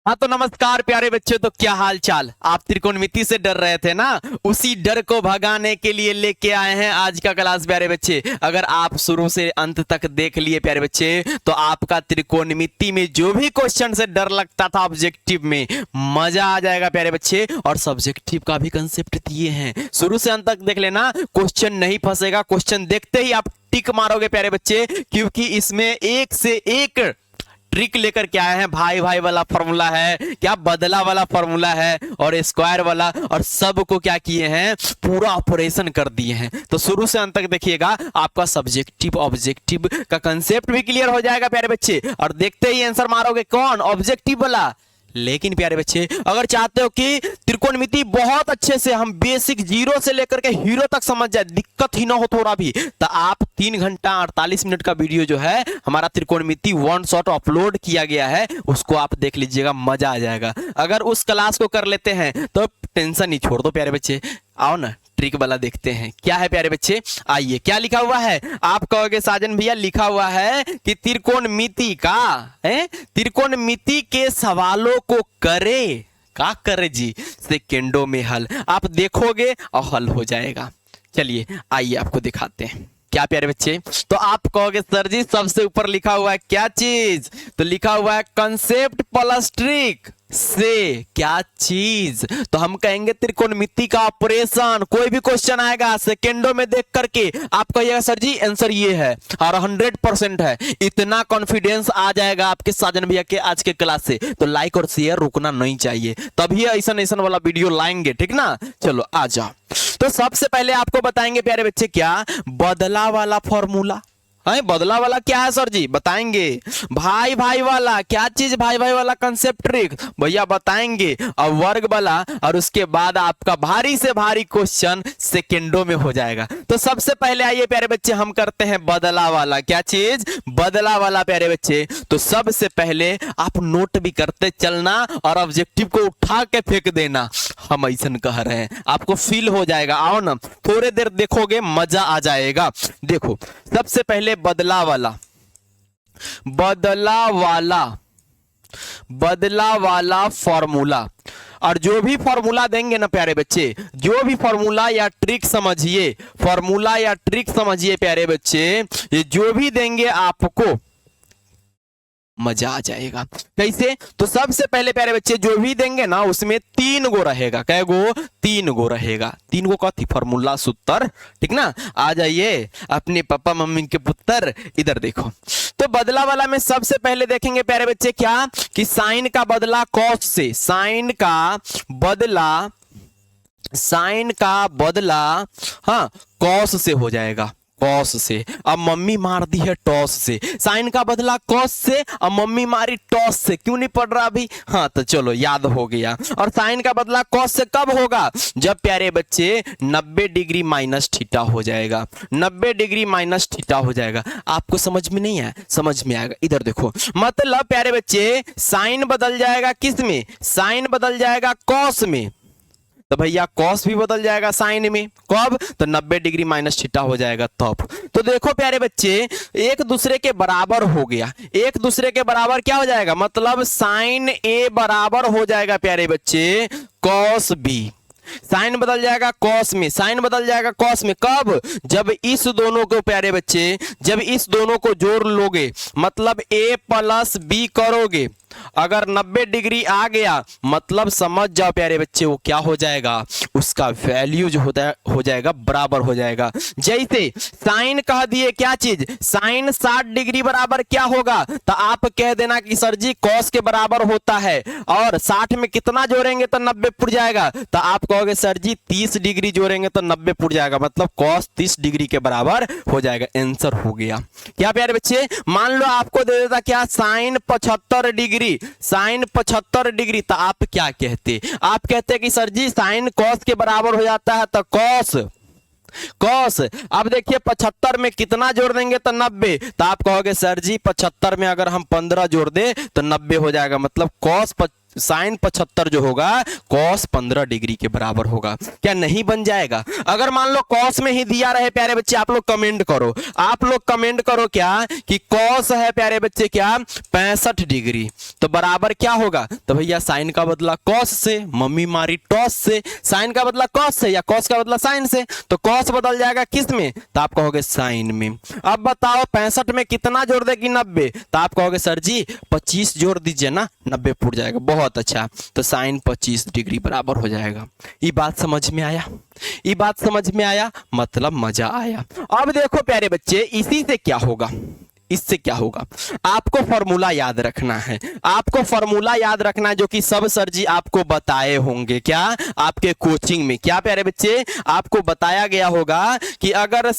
हाँ तो नमस्कार प्यारे बच्चों। तो क्या हाल चाल। आप त्रिकोणमिति से डर रहे थे ना, उसी डर को भगाने के लिए लेके आए हैं आज का क्लास प्यारे बच्चे। अगर आप शुरू से अंत तक देख लिए प्यारे बच्चे तो आपका त्रिकोणमिति में जो भी क्वेश्चन से डर लगता था ऑब्जेक्टिव में मजा आ जाएगा प्यारे बच्चे। और सब्जेक्टिव का भी कंसेप्ट दिए हैं, शुरू से अंत तक देख लेना, क्वेश्चन नहीं फंसेगा। क्वेश्चन देखते ही आप टिक मारोगे प्यारे बच्चे, क्योंकि इसमें एक से एक ट्रिक लेकर के आए हैं। भाई भाई वाला फॉर्मूला है, क्या बदला वाला फॉर्मूला है, और स्क्वायर वाला, और सब को क्या किए हैं, पूरा ऑपरेशन कर दिए हैं। तो शुरू से अंत तक देखिएगा, आपका सब्जेक्टिव ऑब्जेक्टिव का कंसेप्ट भी क्लियर हो जाएगा प्यारे बच्चे। और देखते ही आंसर मारोगे कौन, ऑब्जेक्टिव वाला। लेकिन प्यारे बच्चे अगर चाहते हो कि त्रिकोणमिति बहुत अच्छे से हम बेसिक जीरो से लेकर के हीरो तक समझ जाए, दिक्कत ही ना हो थोड़ा भी, तो आप 3 घंटा 48 मिनट का वीडियो जो है हमारा त्रिकोणमिति वन शॉट अपलोड किया गया है, उसको आप देख लीजिएगा, मजा आ जाएगा। अगर उस क्लास को कर लेते हैं तो टेंशन ही छोड़ दो प्यारे बच्चे। आओ ना ट्रिक वाला देखते हैं क्या है प्यारे बच्चे। आइए, क्या लिखा हुआ है, आप कहोगे साजन भैया लिखा हुआ है कि त्रिकोणमिति का है, त्रिकोणमिति के सवालों को करे, का करे जी, सेकेंडों में हल। आप देखोगे और हल हो जाएगा। चलिए आइए आपको दिखाते हैं क्या प्यारे बच्चे। तो आप कहोगे सर जी सबसे ऊपर लिखा हुआ है क्या चीज, तो लिखा हुआ है कंसेप्ट प्लस ट्रिक से क्या चीज, तो हम कहेंगे त्रिकोणमिति का ऑपरेशन। कोई भी क्वेश्चन आएगा सेकेंडों में देख करके आप कहिएगा सर जी आंसर ये है, और 100% है। इतना कॉन्फिडेंस आ जाएगा आपके साजन भैया के आज के क्लास से, तो लाइक और शेयर रुकना नहीं चाहिए, तभी ऐसा वाला वीडियो लाएंगे, ठीक ना। चलो आ जाओ। तो सबसे पहले आपको बताएंगे प्यारे बच्चे क्या, बदला वाला फॉर्मूला है। बदला वाला क्या है सर जी, बताएंगे। भाई भाई वाला क्या चीज, भाई भाई वाला कंसेप्ट ट्रिक भैया बताएंगे। और वर्ग वाला, और उसके बाद आपका भारी से भारी क्वेश्चन सेकेंडों में हो जाएगा। तो सबसे पहले आइए प्यारे बच्चे हम करते हैं बदला वाला, क्या चीज, बदला वाला प्यारे बच्चे। तो सबसे पहले आप नोट भी करते चलना और ऑब्जेक्टिव को उठा के फेंक देना, हम ऐसा कह रहे हैं, आपको फील हो जाएगा। आओ ना थोड़े देर देखोगे मजा आ जाएगा। देखो सबसे पहले बदला वाला, बदला वाला, बदला वाला फॉर्मूला। और जो भी फॉर्मूला देंगे ना प्यारे बच्चे, जो भी फॉर्मूला या ट्रिक समझिए, फॉर्मूला या ट्रिक समझिए प्यारे बच्चे, ये जो भी देंगे आपको मजा आ जाएगा। कैसे, तो सबसे पहले प्यारे बच्चे जो भी देंगे ना उसमें 3 गो रहेगा। कै गो, 3 गो रहेगा। 3 गो का थी फॉर्मूला सूत्र, ठीक ना। आ जाइए अपने पापा मम्मी के पुत्र, इधर देखो। तो बदला वाला में सबसे पहले देखेंगे प्यारे बच्चे क्या, कि साइन का बदला कॉस से, साइन का बदला, साइन का बदला हाँ कॉस से हो जाएगा, कॉस से। अब मम्मी मार दी है टॉस से, साइन का बदला कॉस से, अब मम्मी मारी टॉस से। क्यों नहीं पढ़ रहा अभी, हाँ तो चलो याद हो गया। और साइन का बदला कॉस से कब होगा, जब प्यारे बच्चे 90 डिग्री माइनस थीटा हो जाएगा, 90 डिग्री माइनस थीटा हो जाएगा। आपको समझ में नहीं आया, समझ में आएगा, इधर देखो। मतलब प्यारे बच्चे साइन बदल जाएगा किस में, साइन बदल जाएगा कॉस में, तो भैया कॉस भी बदल जाएगा साइन में, कब, तो 90 डिग्री माइनस थीटा हो जाएगा तब। तो देखो प्यारे बच्चे एक दूसरे के बराबर हो गया, एक दूसरे के बराबर क्या हो जाएगा, मतलब साइन ए बराबर हो जाएगा प्यारे बच्चे कॉस बी। साइन बदल जाएगा कॉस में, साइन बदल जाएगा कॉस में कब, जब इस दोनों को प्यारे बच्चे, जब इस दोनों को जोड़ लोगे, मतलब a प्लस बी करोगे, अगर 90 डिग्री आ गया मतलब समझ जाओ प्यारे बच्चे वो क्या हो जाएगा, उसका वैल्यू जो होता है हो जाएगा बराबर हो जाएगा। जैसे साइन कह दिए क्या चीज, साइन 60 डिग्री बराबर क्या होगा, तो आप कह देना कि सर जी कॉस के बराबर होता है, और 60 में कितना जोड़ेंगे तो 90 पुर जाएगा, तो आप कहोगे सर जी 30 डिग्री जोड़ेंगे तो 90 पुर जाएगा, मतलब कॉस 30 डिग्री के बराबर हो जाएगा। आंसर हो गया क्या प्यारे बच्चे। मान लो आपको दे देता क्या, साइन 75 डिग्री, साइन 75 डिग्री, तो आप क्या कहते, आप कहते कि सर जी साइन कॉस के बराबर हो जाता है, तो कॉस, कॉस। अब देखिए 75 में कितना जोड़ देंगे तो 90, तो आप कहोगे सर जी 75 में अगर हम 15 जोड़ दे तो 90 हो जाएगा, मतलब कॉस साइन 75 जो होगा कॉस 15 डिग्री के बराबर होगा। क्या नहीं बन जाएगा? अगर मान लो कॉस में ही दिया रहे प्यारे बच्चे, आप लोग कमेंट करो, आप लोग कमेंट करो क्या कि कॉस है प्यारे बच्चे क्या 65 डिग्री, तो बराबर क्या होगा? तो भैया साइन का बदला कॉस से, मम्मी मारी टॉस से, साइन का बदला कॉस से या कॉस का बदला साइन से, तो कॉस बदल जाएगा किस में? तो आप कहोगे साइन में। अब बताओ 65 में कितना जोड़ देगी? 90। तो आप कहोगे सर जी 25 जोड़ दीजिए ना, 90 फुट जाएगा। बहुत अच्छा, तो साइन 25 डिग्री बराबर हो जाएगा। ये बात समझ में आया? ये बात समझ में आया, मतलब मजा आया। अब देखो प्यारे बच्चे, इसी से क्या होगा? इससे क्या होगा? आपको फॉर्मूला याद रखना है, आपको फॉर्मूला याद रखना है जो कि सब सर जी आपको बताए होंगे। क्या? आपके कोचिंग में। क्या प्यारे बच्चे? आपको बताया गया होगा कि अगर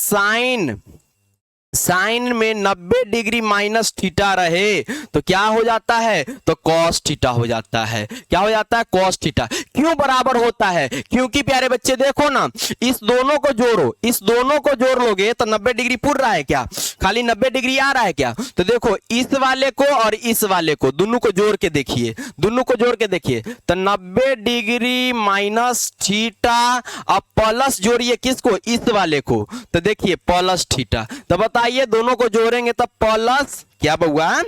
साइन में 90 डिग्री माइनस थीटा रहे तो क्या हो जाता है? तो कॉस थीटा हो जाता है। क्या हो जाता है? Cos theta. क्यों बराबर होता है? क्योंकि प्यारे बच्चे देखो ना, इस दोनों को जोड़ो, इस दोनों को जोड़ लोगे तो 90 डिग्री पूर रहा है क्या? खाली 90 डिग्री आ रहा है क्या? तो देखो इस वाले को और इस वाले को, दोनों को जोड़ के देखिए, दोनों को जोड़ के देखिए, तो 90 डिग्री माइनस थीटा, अब प्लस जोड़िए किसको? इस वाले को, तो देखिए प्लस थीटा। तो बताइए दोनों को जोड़ेंगे तो प्लस क्या बउआ?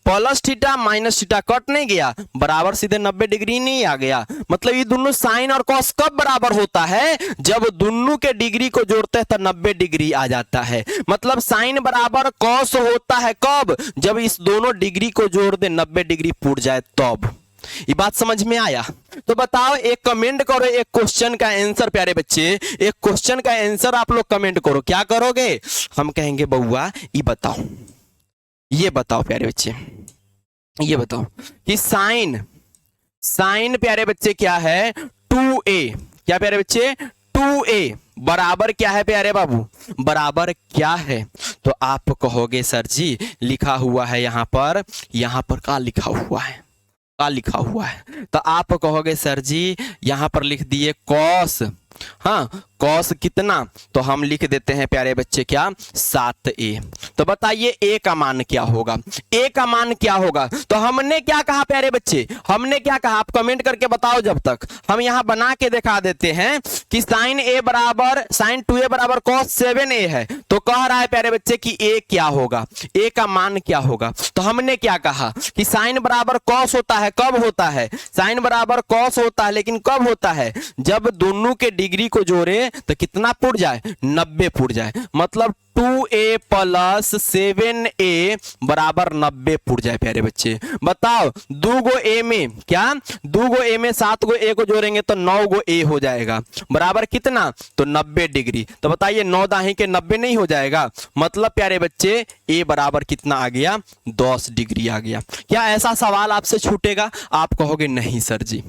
Plus theta minus theta cut नहीं गया, बराबर सीधे 90 डिग्री नहीं आ गया। मतलब ये दोनों साइन और कॉस कब बराबर होता है? जब दोनों के डिग्री को जोड़ते हैं तो 90 डिग्री आ जाता है। मतलब साइन बराबर कॉस होता है कब? जब इस दोनों डिग्री को जोड़ दे 90 डिग्री पूर जाए तब। ये बात समझ में आया? तो बताओ, एक कमेंट करो एक क्वेश्चन का आंसर प्यारे बच्चे, एक क्वेश्चन का आंसर आप लोग कमेंट करो। क्या करोगे? हम कहेंगे बउआ ये बताओ, ये बताओ प्यारे बच्चे, ये बताओ कि साइन प्यारे बच्चे क्या है? 2a। क्या प्यारे बच्चे? 2a बराबर क्या है प्यारे बाबू? बराबर क्या है? तो आप कहोगे सर जी लिखा हुआ है यहां पर क्या लिखा हुआ है? क्या लिखा हुआ है? तो आप कहोगे सर जी यहां पर लिख दिए कॉस। हाँ, कॉस कितना? तो हम लिख देते हैं प्यारे बच्चे क्या? 7a। तो बताइए a का मान क्या होगा? a का मान क्या होगा? तो हमने क्या कहा प्यारे बच्चे? हमने क्या कहा? आप कमेंट करके बताओ। जब तक हम यहां बना के दिखा देते हैं कि साइन 2a बराबर कॉस 7a है, तो कह रहा है प्यारे बच्चे कि a क्या होगा? a का मान क्या होगा? तो हमने क्या कहा कि साइन बराबर कॉस होता है। कब होता है? साइन बराबर कॉस होता है, लेकिन कब होता है? जब दोनों के डिग्री को जोड़े तो कितना पुर जाए? 90 पुर जाए। मतलब 2a प्लस 7a बराबर 90 पुर जाए प्यारे बच्चे। बताओ, 2 गो a में क्या? 2 गो a में 7 गो a को जोड़ेंगे तो 9 गो a हो जाएगा। बराबर कितना? तो 90 डिग्री। तो बताइए 9 दाही के 90 नहीं हो जाएगा? मतलब प्यारे बच्चे a बराबर कितना आ गया? 10 डिग्री आ गया। क्या ऐसा सवाल आपसे छूटेगा? आप कहोगे नहीं सर जी।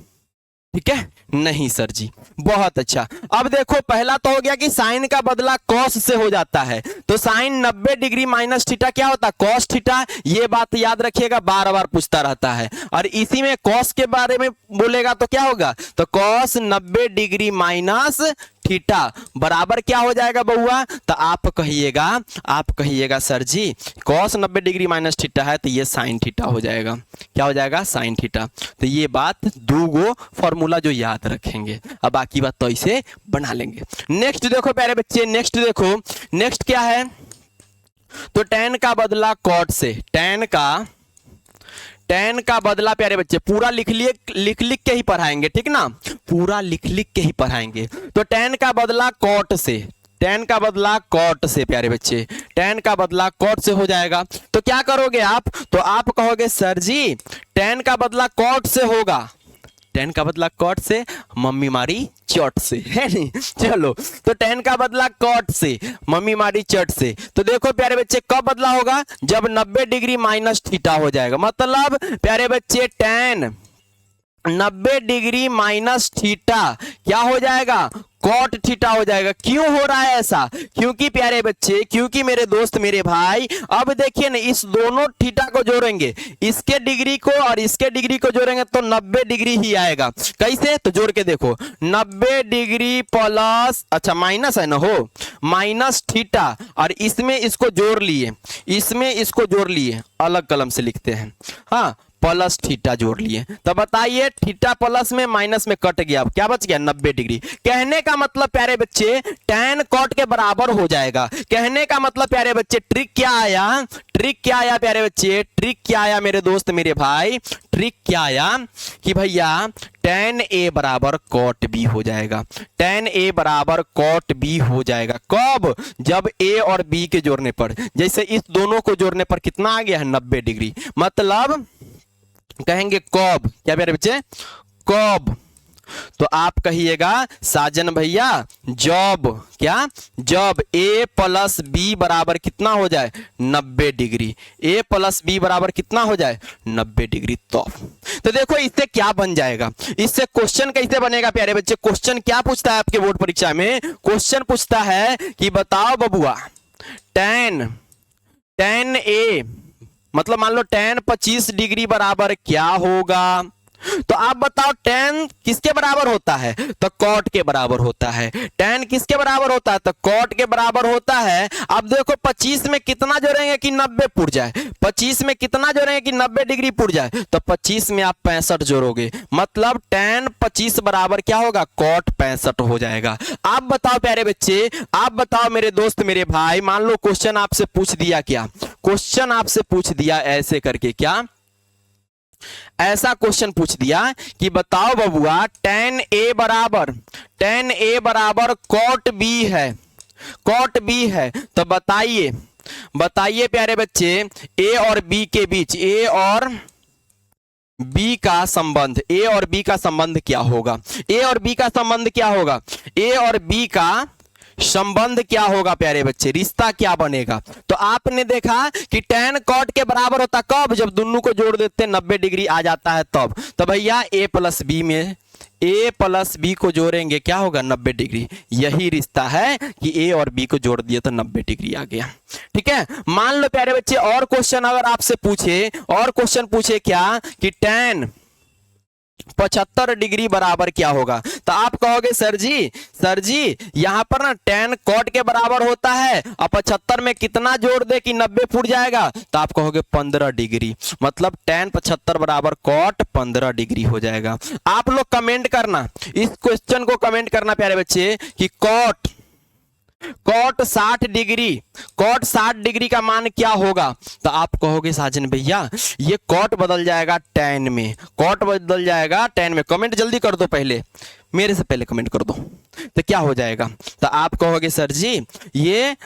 ठीक है, नहीं सर जी। बहुत अच्छा। अब देखो, पहला तो हो गया कि साइन का बदला कॉस से हो जाता है, तो साइन 90 डिग्री माइनस थीटा क्या होता है? Cos theta. ये बात याद रखिएगा, बार बार पूछता रहता है। और इसी में कॉस के बारे में बोलेगा तो क्या होगा? तो कॉस 90 डिग्री माइनस थीटा बराबर क्या हो जाएगा बउआ? तो आप कहिएगा sir ji cos 90 degree minus theta है तो ये साइन थीटा हो जाएगा। क्या हो जाएगा? Sine theta. तो ये बात 2 गो फॉर्मूला जो याद रखेंगे, अब बाकी बात तो इसे बना लेंगे। नेक्स्ट देखो प्यारे बच्चे, नेक्स्ट देखो, नेक्स्ट क्या है? तो tan का बदला cot से, tan का बदला प्यारे बच्चे पूरा लिख के ही पढ़ाएंगे, ठीक ना? पूरा लिख के ही पढ़ाएंगे। तो tan का बदला cot से, tan का बदला cot से प्यारे बच्चे, tan का बदला cot से हो जाएगा। तो क्या करोगे आप? तो आप कहोगे सर जी tan का बदला cot से होगा, tan का बदला cot से, मम्मी मारी चट से, है नहीं? चलो, तो tan का बदला cot से, मम्मी मारी चट से। तो देखो प्यारे बच्चे कब बदला होगा? जब 90 डिग्री माइनस थीटा हो जाएगा। मतलब प्यारे बच्चे tan 90 डिग्री माइनस थीटा क्या हो जाएगा? कॉट थीटा हो जाएगा। क्यों हो रहा है ऐसा? क्योंकि प्यारे बच्चे, क्योंकि मेरे दोस्त मेरे भाई, अब देखिए ना, इस दोनों थीटा को जोड़ेंगे, इसके डिग्री को और इसके डिग्री को जोड़ेंगे तो 90 डिग्री ही आएगा। कैसे? तो जोड़ के देखो, 90 डिग्री प्लस, अच्छा माइनस है ना, हो माइनस थीटा, और इसमें इसको जोड़ लिए, इसमें इसको जोड़ लिए, अलग कलम से लिखते हैं, हाँ, प्लस थीटा जोड़ लिए, तो बताइए थीटा प्लस में माइनस में कट गया, क्या बच गया 90 डिग्री। कहने का मतलब प्यारे बच्चे tan cot के बराबर हो जाएगा। कहने का मतलब प्यारे बच्चे ट्रिक क्या आया, ट्रिक क्या आया प्यारे बच्चे, ट्रिक क्या आया मेरे दोस्त मेरे भाई, ट्रिक क्या आया कि भैया tan a बराबर cot b हो जाएगा, tan a बराबर cot b हो जाएगा। कब? जब a और b के जोड़ने पर, जैसे इस दोनों को जोड़ने पर कितना आ गया है 90 डिग्री, मतलब कहेंगे कब, क्या प्यारे बच्चे कब, तो आप कहिएगा साजन भैया जब, क्या जब a प्लस बी बराबर कितना हो जाए 90 डिग्री, a प्लस बी बराबर कितना हो जाए 90 डिग्री। तो देखो इससे क्या बन जाएगा, इससे क्वेश्चन कैसे बनेगा प्यारे बच्चे। क्वेश्चन क्या पूछता है आपके बोर्ड परीक्षा में, क्वेश्चन पूछता है कि बताओ बबुआ tan a मतलब मान लो tan 25 डिग्री बराबर क्या होगा, तो आप बताओ tan किसके बराबर होता है, तो cot के बराबर होता है। tan किसके बराबर होता है, तो cot के बराबर होता है। अब देखो 25 में कितना जोड़ेंगे कि 90 पुर जाए, 25 में कितना जोड़ेंगे कि 90 डिग्री पुर जाए, तो 25 में आप 65 जोड़ोगे, मतलब tan 25 बराबर क्या होगा cot 65 हो जाएगा। आप बताओ प्यारे बच्चे, आप बताओ मेरे दोस्त मेरे भाई, मान लो क्वेश्चन आपसे पूछ दिया, क्या क्वेश्चन आपसे पूछ दिया ऐसे करके, क्या ऐसा क्वेश्चन पूछ दिया कि बताओ बबुआ tan a बराबर cot b है, cot b है, तो बताइए बताइए प्यारे बच्चे a और b के बीच, a और b का संबंध, a और b का संबंध क्या होगा, a और b का संबंध क्या होगा, a और b का संबंध क्या होगा प्यारे बच्चे, रिश्ता क्या बनेगा। तो आपने देखा कि tan cot के बराबर होता कब, जब दोनों को जोड़ देते 90 डिग्री आ जाता है तब। तो भैया a प्लस बी में a प्लस बी को जोड़ेंगे क्या होगा 90 डिग्री, यही रिश्ता है कि a और b को जोड़ दिए तो 90 डिग्री आ गया। ठीक है, मान लो प्यारे बच्चे और क्वेश्चन अगर आपसे पूछे, और क्वेश्चन पूछे क्या कि tan 75 डिग्री बराबर क्या होगा, तो आप कहोगे सर जी यहां पर ना tan cot के बराबर होता है और 75 में कितना जोड़ दे कि 90 फुट जाएगा, तो आप कहोगे 15 डिग्री, मतलब tan 75 बराबर cot 15 डिग्री हो जाएगा। आप लोग कमेंट करना, इस क्वेश्चन को कमेंट करना प्यारे बच्चे कि cot 60 डिग्री का मान क्या होगा, तो आप कहोगे साजन भैया ये cot बदल जाएगा tan में, cot बदल जाएगा tan में। कमेंट जल्दी कर दो, पहले मेरे से पहले कमेंट कर दो, तो क्या हो जाएगा, तो आप कहोगे सर जी ये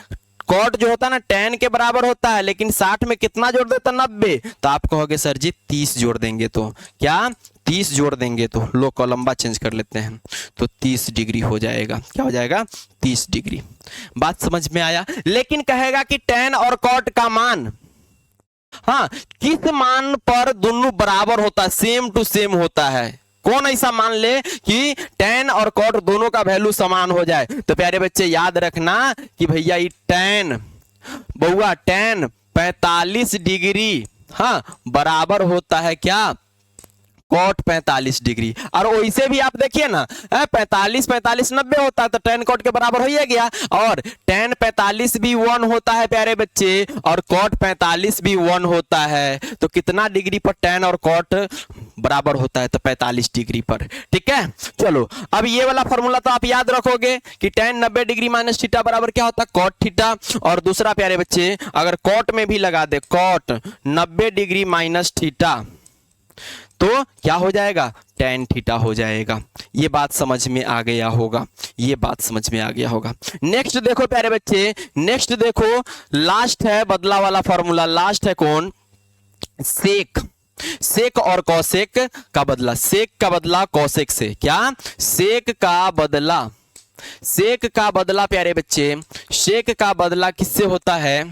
cot जो होता है ना tan के बराबर होता है, लेकिन 60 में कितना जोड़ देता 90, तो आप कहोगे सर जी 30 जोड़ देंगे, तो क्या 30 जोड़ देंगे, तो लो को लंबा चेंज कर लेते हैं, तो 30 डिग्री हो जाएगा, क्या हो जाएगा 30 डिग्री। बात समझ में आया। लेकिन कहेगा कि tan और cot का मान, हाँ किस मान पर दोनों बराबर होता है, सेम टू सेम होता है, कौन ऐसा मान ले कि tan और cot दोनों का वैल्यू समान हो जाए। तो प्यारे बच्चे याद रखना कि भैया ये tan बउआ tan 45 डिग्री हाँ बराबर होता है क्या cot 45 डिग्री। और वैसे भी आप देखिए ना 45 90 होता है तो tan cot के बराबर हो ही गया, और tan 45 भी 1 होता है प्यारे बच्चे, और cot 45 भी 1 होता है, तो कितना डिग्री पर tan और cot बराबर होता है, तो 45 डिग्री पर। ठीक है, चलो अब ये वाला फॉर्मूला तो आप याद रखोगे कि tan 90 डिग्री माइनस थीटा बराबर क्या होता है cot थीटा, और दूसरा प्यारे बच्चे अगर cot में भी लगा दे cot 90 डिग्री माइनस थीटा, तो क्या हो जाएगा tan थीटा हो जाएगा। ये बात समझ में आ गया होगा, ये बात समझ में आ गया होगा। नेक्स्ट देखो प्यारे बच्चे, नेक्स्ट देखो लास्ट है बदला वाला फॉर्मूला, लास्ट है कौन, सेक और कौसेक का बदला, सेक का बदला कौसेक से, क्या सेक का बदला प्यारे बच्चे, सेक का बदला किससे होता है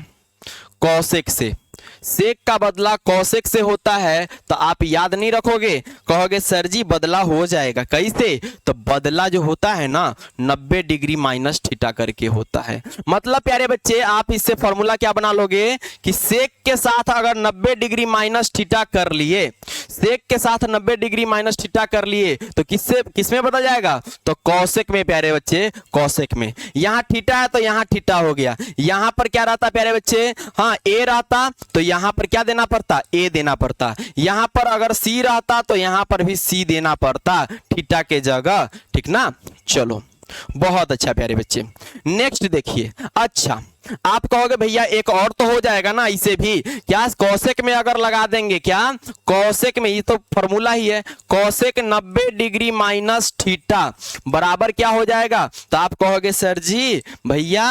कौसेक से, सेक का बदला कौसेक से होता है। तो आप याद नहीं रखोगे, कहोगे सर जी बदला हो जाएगा कैसे, तो बदला जो होता है ना 90 डिग्री माइनस थीटा करके होता है। मतलब प्यारे बच्चे आप इससे फॉर्मूला क्या बना लोगे कि सेक के साथ अगर 90 डिग्री माइनस थीटा कर लिए, सेक के साथ 90 डिग्री माइनस थीटा कर लिए तो किसमें बदल जाएगा, तो कौशिक में प्यारे बच्चे, कौशिक में। यहाँ थीटा है तो यहाँ थीटा हो गया। यहाँ पर क्या रहता प्यारे बच्चे, हाँ ए रहता तो यहाँ पर क्या देना पड़ता, ए देना पड़ता। यहाँ पर अगर सी रहता तो यहाँ पर भी सी देना पड़ता थीटा के जगह, ठीक ना। चलो बहुत अच्छा प्यारे बच्चे। नेक्स्ट देखिए, अच्छा आप कहोगे भैया एक और तो हो जाएगा ना इसे भी, क्या कौशिक में अगर लगा देंगे, क्या कौशिक में, ये तो फॉर्मूला ही है, कौशिक 90 डिग्री माइनस थीटा बराबर क्या हो जाएगा, तो आप कहोगे सर जी भैया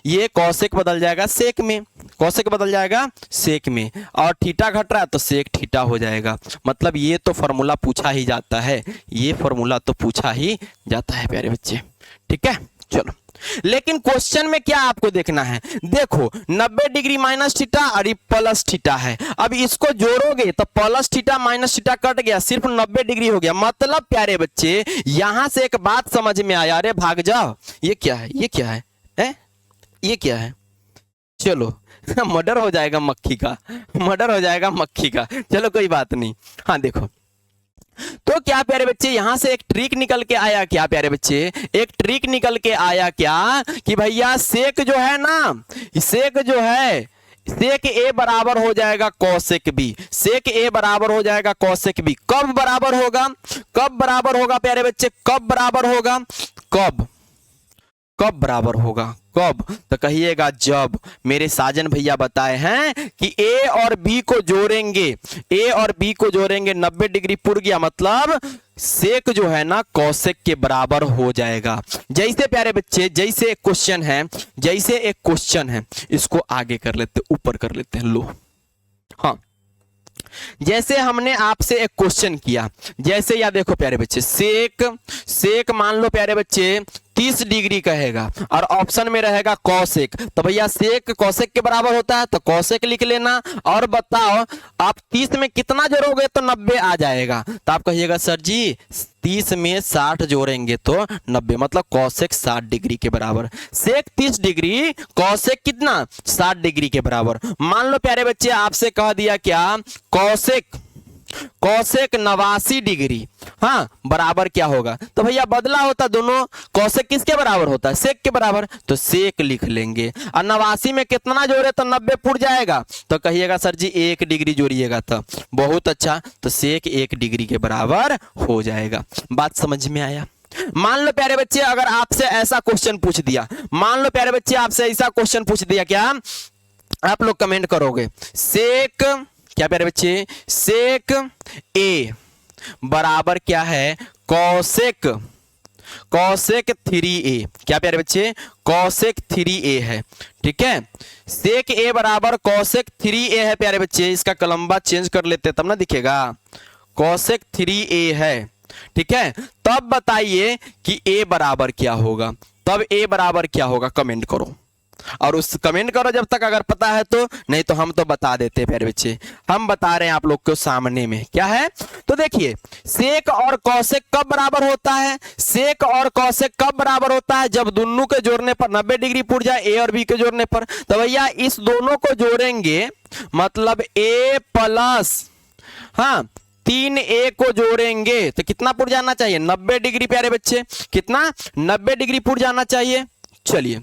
ये कौशिक बदल जाएगा सेक में, कौशिक बदल जाएगा सेक में, और थीटा घट रहा है तो सेक थीटा हो जाएगा। मतलब ये तो फॉर्मूला पूछा ही जाता है, ये फॉर्मूला तो पूछा ही जाता है प्यारे बच्चे, ठीक है। चलो लेकिन क्वेश्चन में क्या आपको देखना है, देखो 90 डिग्री माइनस थीटा और ये प्लस थीटा है। अब इसको जोड़ोगे तो plus theta minus theta cut गया, सिर्फ 90 डिग्री हो गया। मतलब प्यारे बच्चे यहां से एक बात समझ में आया, अरे भाग जाओ, ये क्या है, ये क्या है, ये क्या है, चलो मर्डर हो जाएगा मक्खी का, मर्डर हो जाएगा मक्खी का, चलो कोई बात नहीं। हाँ देखो तो क्या प्यारे बच्चे यहां से एक ट्रिक निकल के आया, क्या प्यारे बच्चे एक ट्रिक निकल के आया क्या, कि भैया सेक जो है ना, सेक जो है, सेक ए बराबर हो जाएगा कौशिक बी, सेक ए बराबर हो जाएगा कौशिक बी। कब बराबर होगा, कब बराबर होगा प्यारे बच्चे, कब बराबर होगा, कब, कब बराबर होगा, कब, तो कहिएगा जब मेरे साजन भैया बताए हैं कि ए और बी को जोड़ेंगे, ए और बी को जोड़ेंगे 90 डिग्री पुर गया, मतलब सेक जो है ना कौशिक के बराबर हो जाएगा। जैसे प्यारे बच्चे जैसे एक क्वेश्चन है, जैसे एक क्वेश्चन है, इसको आगे कर लेते, ऊपर कर लेते हैं, लो हाँ जैसे हमने आपसे एक क्वेश्चन किया, जैसे या देखो प्यारे बच्चे सेक, सेक मान लो प्यारे बच्चे 30 डिग्री कहेगा और ऑप्शन में रहेगा कौशिक, तो भैया सेक कौशिक के बराबर होता है तो कौशिक लिख लेना। और बताओ आप 30 में कितना जोड़ोगे तो 90 आ जाएगा, तो आप कहिएगा सर जी 30 में 60 जोड़ेंगे तो 90, मतलब कौशिक 60 डिग्री के बराबर। सेक 30 डिग्री, कौशिक कितना 60 डिग्री के बराबर। मान लो प्यारे बच्चे आपसे कह दिया क्या, कौशिक, कौशिक 89 डिग्री, हाँ बराबर क्या होगा, तो भैया बदला होता दोनों, कौशिक किसके बराबर होता है, सेक के बराबर, तो सेक लिख लेंगे। और 89 में कितना जोड़े तो 90 फुट जाएगा, तो कहिएगा सर जी 1 डिग्री जोड़िएगा, तो बहुत अच्छा, तो सेक 1 डिग्री के बराबर हो जाएगा। बात समझ में आया। मान लो प्यारे बच्चे अगर आपसे ऐसा क्वेश्चन पूछ दिया, मान लो प्यारे बच्चे आपसे ऐसा क्वेश्चन पूछ दिया, क्या आप लोग कमेंट करोगे, सेक क्या प्यारे बच्चे, सेक ए बराबर क्या है कौशिक, कौशिक 3a, क्या प्यारे बच्चे कौशिक 3a है, ठीक है। सेक ए बराबर कौशिक 3a है प्यारे बच्चे, इसका कलम्बा चेंज कर लेते तब ना दिखेगा, कौशिक 3a है, ठीक है। तब बताइए कि a बराबर क्या होगा, तब a बराबर क्या होगा, कमेंट करो, और उस कमेंट करो जब तक अगर पता है तो, नहीं तो हम तो बता देते हैं प्यारे बच्चे, हम बता रहे हैं आप लोग को सामने में क्या है। तो देखिए सेक और कौशिक कब बराबर होता है, सेक और कौशिक कब बराबर होता है, जब दोनों के जोड़ने पर 90 डिग्री पुट जाए, ए और बी के जोड़ने पर। तो भैया इस दोनों को जोड़ेंगे मतलब ए प्लस, हाँ 3a को जोड़ेंगे तो कितना पुट जाना चाहिए, 90 डिग्री प्यारे बच्चे, कितना 90 डिग्री पुट जाना चाहिए। चलिए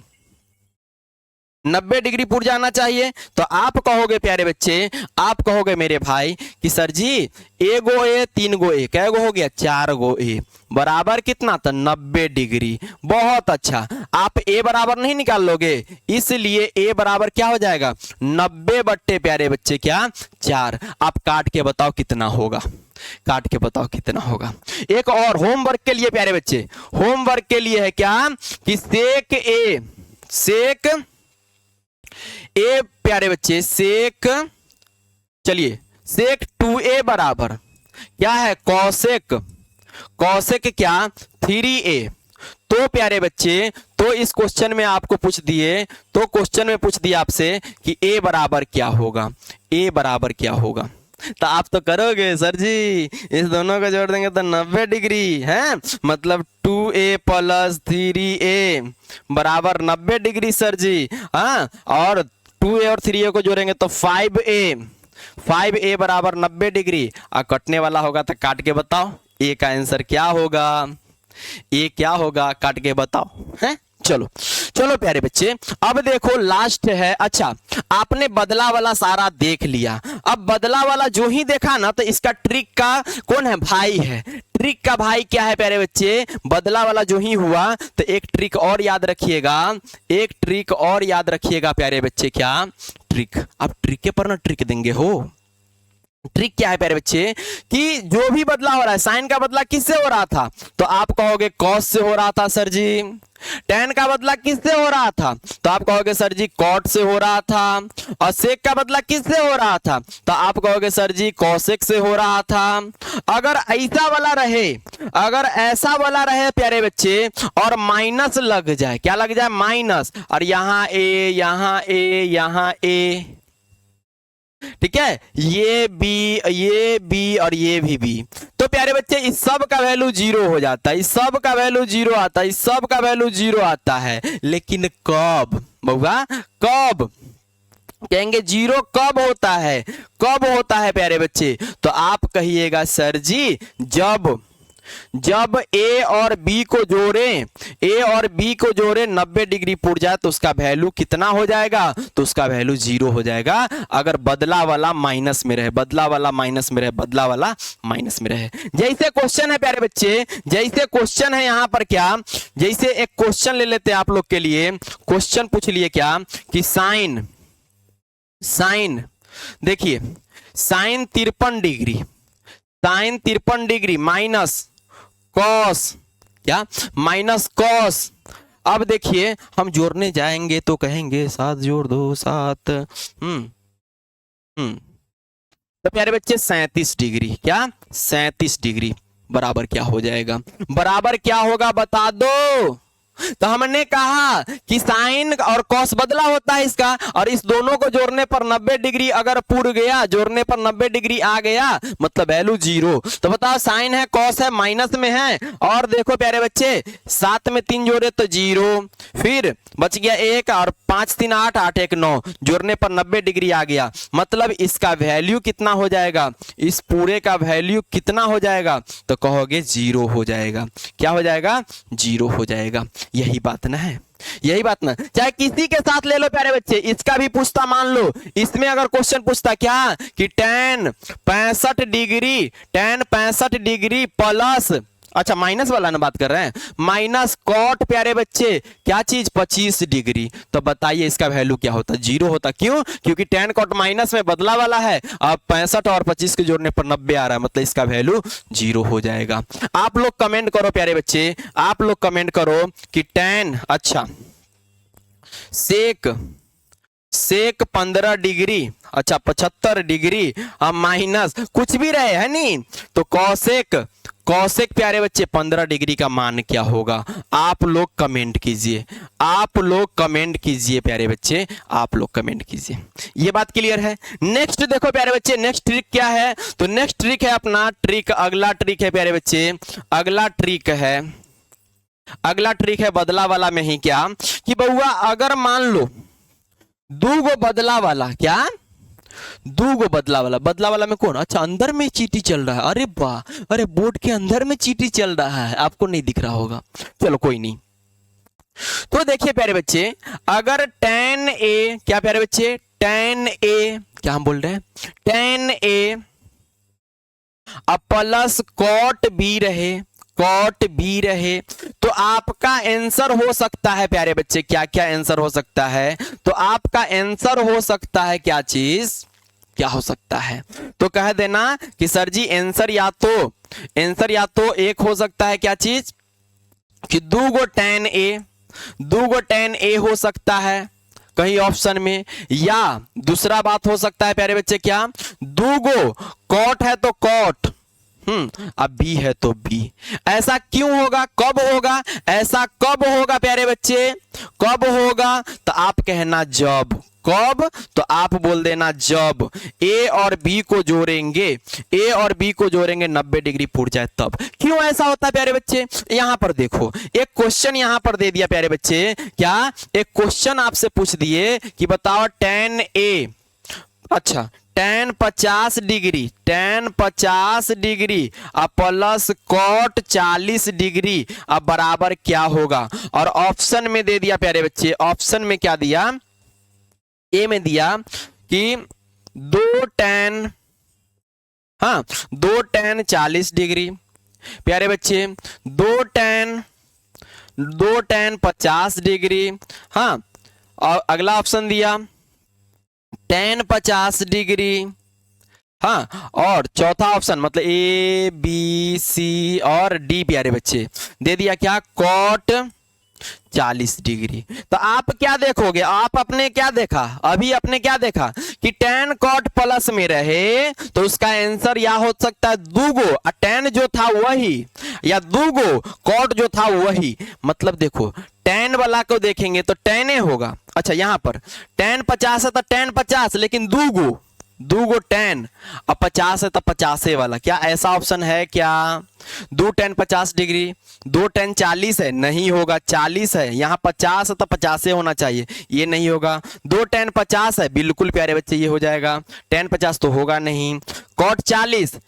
90 डिग्री पुट जाना चाहिए, तो आप कहोगे प्यारे बच्चे, आप कहोगे मेरे भाई कि सर जी ए गो ए 3 गो ए, कै गो हो गया 4 गो ए, बराबर कितना तो 90 डिग्री। बहुत अच्छा, आप ए बराबर नहीं निकाल लोगे, इसलिए ए बराबर क्या हो जाएगा 90 बट्टे प्यारे बच्चे क्या 4। आप काट के बताओ कितना होगा, काट के बताओ कितना होगा। एक और होमवर्क के लिए प्यारे बच्चे, होमवर्क के लिए है क्या कि सेक ए, सेक ए प्यारे बच्चे सेक, चलिए सेक 2a बराबर क्या है कौशिक, कौशिक क्या 3a। तो प्यारे बच्चे तो इस क्वेश्चन में आपको पूछ दिए, तो क्वेश्चन में पूछ दिया आपसे कि a बराबर क्या होगा, a बराबर क्या होगा। तो आप तो करोगे सर जी इस दोनों को जोड़ देंगे तो 90 डिग्री है, मतलब 2a प्लस 3a बराबर 90 डिग्री सर जी, हाँ। और 2a और 3a को जोड़ेंगे तो 5a, 5a बराबर 90 डिग्री। और कटने वाला होगा तो काट के बताओ ए का आंसर क्या होगा, ए क्या होगा, काट के बताओ है। चलो चलो प्यारे बच्चे, अब देखो लास्ट है। अच्छा, आपने बदला वाला सारा देख लिया, अब बदला वाला जो ही देखा ना तो इसका ट्रिक का कौन है, भाई है। ट्रिक का भाई क्या है प्यारे बच्चे, बदला वाला जो ही हुआ तो एक ट्रिक और याद रखिएगा, एक ट्रिक और याद रखिएगा प्यारे बच्चे। क्या ट्रिक, आप ट्रिक के पर ना ट्रिक देंगे हो। ट्रिक क्या है प्यारे बच्चे कि जो भी बदला हो रहा है, साइन का बदला किससे हो रहा था तो आप कहोगे कॉस से हो रहा था सर जी। टेन का बदला किससे हो रहा था तो आप कहोगे सर जी कॉट से हो रहा था। और सेक का बदला किससे हो रहा था तो आप कहोगे सर जी कॉसेक से हो रहा था। अगर ऐसा वाला रहे, अगर ऐसा वाला रहे प्यारे बच्चे और माइनस लग जाए, क्या लग जाए, माइनस, और यहां ए, यहां ए, यहां ए, ठीक है, ये बी और ये भी बी, तो प्यारे बच्चे इस सब का वैल्यू जीरो हो जाता है, इस सब का वैल्यू जीरो आता है, इस सब का वैल्यू जीरो आता है। लेकिन कब बउआ, कब कहेंगे जीरो कब होता है, कब होता है प्यारे बच्चे, तो आप कहिएगा सर जी जब ए और बी को जोड़ें, ए और बी को जोड़े 90 डिग्री पुर जाए तो उसका वैल्यू कितना हो जाएगा, तो उसका वैल्यू जीरो हो जाएगा। अगर बदला वाला माइनस में रहे, बदला वाला माइनस में रहे, बदला वाला माइनस में रहे। जैसे क्वेश्चन है प्यारे बच्चे, जैसे क्वेश्चन है यहां पर, क्या जैसे एक क्वेश्चन ले लेते हैं आप लोग के लिए, क्वेश्चन पूछ लिए क्या कि साइन देखिए sine 53 degree, sine 53 degree minus cos, क्या माइनस कॉस। अब देखिए हम जोड़ने जाएंगे तो कहेंगे 7 जोड़ 2 7, तो प्यारे बच्चे 37 डिग्री, क्या 37 डिग्री बराबर क्या हो जाएगा, बराबर क्या होगा बता दो। तो हमने कहा कि साइन और कॉस बदला होता है इसका, और इस दोनों को जोड़ने पर 90 डिग्री अगर पूर गया, जोड़ने पर 90 डिग्री आ गया मतलब वैल्यू जीरो। तो बताओ साइन है कॉस है माइनस में है, और देखो प्यारे बच्चे 7 में 3 जोड़े तो जीरो, फिर बच गया 1 और 5 3 8 8 1 9, जोड़ने पर 90 डिग्री आ गया, मतलब इसका वैल्यू कितना हो जाएगा, इस पूरे का वैल्यू कितना हो जाएगा, तो कहोगे जीरो हो जाएगा। क्या हो जाएगा, जीरो हो जाएगा। यही बात ना है, यही बात ना। चाहे किसी के साथ ले लो प्यारे बच्चे, इसका भी पूछता, मान लो इसमें अगर क्वेश्चन पूछता क्या कि tan 65 डिग्री प्लस, अच्छा माइनस वाला ना बात कर रहे हैं, माइनस कॉट प्यारे बच्चे क्या चीज 25 डिग्री, तो बताइए इसका वैल्यू क्या होता, जीरो होता। क्यों, क्योंकि tan कॉट माइनस में बदला वाला है, अब 65 और 25 के जोड़ने पर 90 आ रहा है, मतलब इसका वैल्यू जीरो हो जाएगा। आप लोग कमेंट करो प्यारे बच्चे, आप लोग कमेंट करो कि tan, अच्छा सेक 15 डिग्री, अच्छा 75 डिग्री माइनस कुछ भी रहे है नहीं, तो कौशिक प्यारे बच्चे 15 डिग्री का मान क्या होगा, आप लोग कमेंट कीजिए, आप लोग कमेंट कीजिए प्यारे बच्चे, आप लोग कमेंट कीजिए। ये बात क्लियर है। नेक्स्ट देखो प्यारे बच्चे, नेक्स्ट ट्रिक क्या है, तो नेक्स्ट ट्रिक है अपना ट्रिक, अगला ट्रिक है प्यारे बच्चे, अगला ट्रिक है बदला वाला में ही, क्या कि बउआ अगर मान लो दूगो बदला वाला, क्या दूगो बदला वाला में कौन, अच्छा अंदर में चीटी चल रहा है, अरे वाह, अरे बोर्ड के अंदर में चीटी चल रहा है, आपको नहीं दिख रहा होगा, चलो कोई नहीं। तो देखिए प्यारे बच्चे, अगर tan a, क्या प्यारे बच्चे tan a, क्या हम बोल रहे हैं tan a अब प्लस cot b रहे, तो आपका आंसर हो सकता है प्यारे बच्चे, क्या क्या आंसर हो सकता है, तो आपका आंसर हो सकता है क्या चीज, क्या हो सकता है, तो कह देना कि सर जी आंसर या तो एक हो सकता है, क्या चीज कि दूगो tan a हो सकता है कहीं ऑप्शन में, या दूसरा बात हो सकता है प्यारे बच्चे, क्या दूगो कॉट है तो कॉट, अब बी है तो बी। ऐसा क्यों होगा, कब होगा, ऐसा कब होगा प्यारे बच्चे, कब होगा, तो आप कहना जब, कब, तो आप बोल देना जब ए और बी को जोड़ेंगे 90 डिग्री पुर जाए तब। क्यों ऐसा होता है प्यारे बच्चे, यहां पर देखो एक क्वेश्चन यहां पर दे दिया प्यारे बच्चे, क्या एक क्वेश्चन आपसे पूछ दिए कि बताओ tan a, अच्छा tan 50 डिग्री, tan 50 डिग्री अब प्लस cot 40 डिग्री अब बराबर क्या होगा। और ऑप्शन में दे दिया प्यारे बच्चे, ऑप्शन में क्या दिया, ए में दिया कि 2 tan, हाँ 2 tan 40 डिग्री प्यारे बच्चे, 2 tan 50 डिग्री, हाँ और अगला ऑप्शन दिया tan 50 डिग्री, हाँ और चौथा ऑप्शन मतलब ए बी सी और डी प्यारे बच्चे दे दिया क्या, cot 40 डिग्री। तो आप क्या देखोगे, आप अपने क्या देखा, अभी अपने क्या देखा कि tan cot प्लस में रहे तो उसका आंसर या हो सकता है दूगो tan जो था वही या दूगो cot जो था वही। मतलब देखो tan वाला को देखेंगे तो tan होगा, अच्छा यहां पर tan 50 है तो tan 50 लेकिन दूगो tan अब 50 है तो 50 वाला, क्या ऐसा ऑप्शन है क्या। 2 tan 50 डिग्री, 2 tan 40 है, नहीं होगा, 40 है यहाँ 50 है तो 50 होना चाहिए, ये नहीं होगा। 2 tan 50 है, बिल्कुल प्यारे बच्चे ये हो जाएगा, tan 50 तो होगा नहीं। cot 40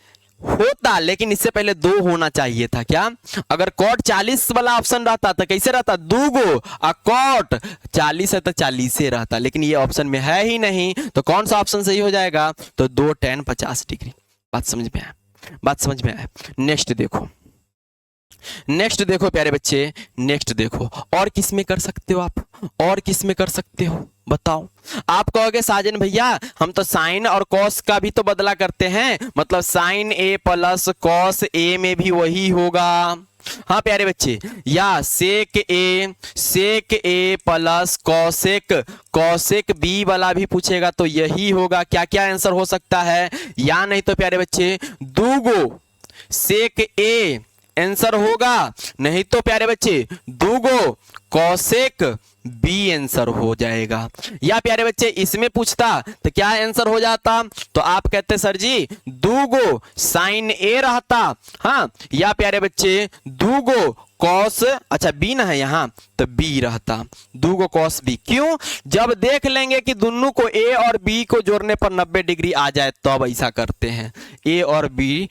होता लेकिन इससे पहले 2 होना चाहिए था, क्या अगर cot 40 वाला ऑप्शन रहता तो कैसे रहता, दूगो और cot 40 है तो 40 से रहता, लेकिन ये ऑप्शन में है ही नहीं, तो कौन सा ऑप्शन सही हो जाएगा, तो 2 tan 50 डिग्री। बात समझ में आया, बात समझ में आया। नेक्स्ट देखो, नेक्स्ट देखो प्यारे बच्चे, नेक्स्ट देखो, और किस में कर सकते हो आप, और किस में कर सकते हो बताओ। आप कहोगे साजन भैया हम तो साइन और कॉस का भी तो बदला करते हैं, मतलब sign A plus cos A में भी वही होगा। हाँ प्यारे बच्चे, या सेक ए प्लस कॉसेक बी वाला भी पूछेगा तो यही होगा। क्या क्या आंसर हो सकता है, या नहीं तो प्यारे बच्चे दूगो सेक ए आंसर होगा, नहीं तो प्यारे बच्चे दूगो कॉसेक बी आंसर हो जाएगा। या प्यारे बच्चे इसमें पूछता तो क्या आंसर हो जाता, तो आप कहते सर जी दूगो साइन ए रहता, हाँ या प्यारे बच्चे दूगो कॉस, अच्छा बी ना है यहाँ तो बी रहता, दूगो कॉस बी। क्यों, जब देख लेंगे कि दोनों को ए और बी को जोड़ने पर 90 डिग्री आ जाए तो अब ऐसा करते हैं, ए और बी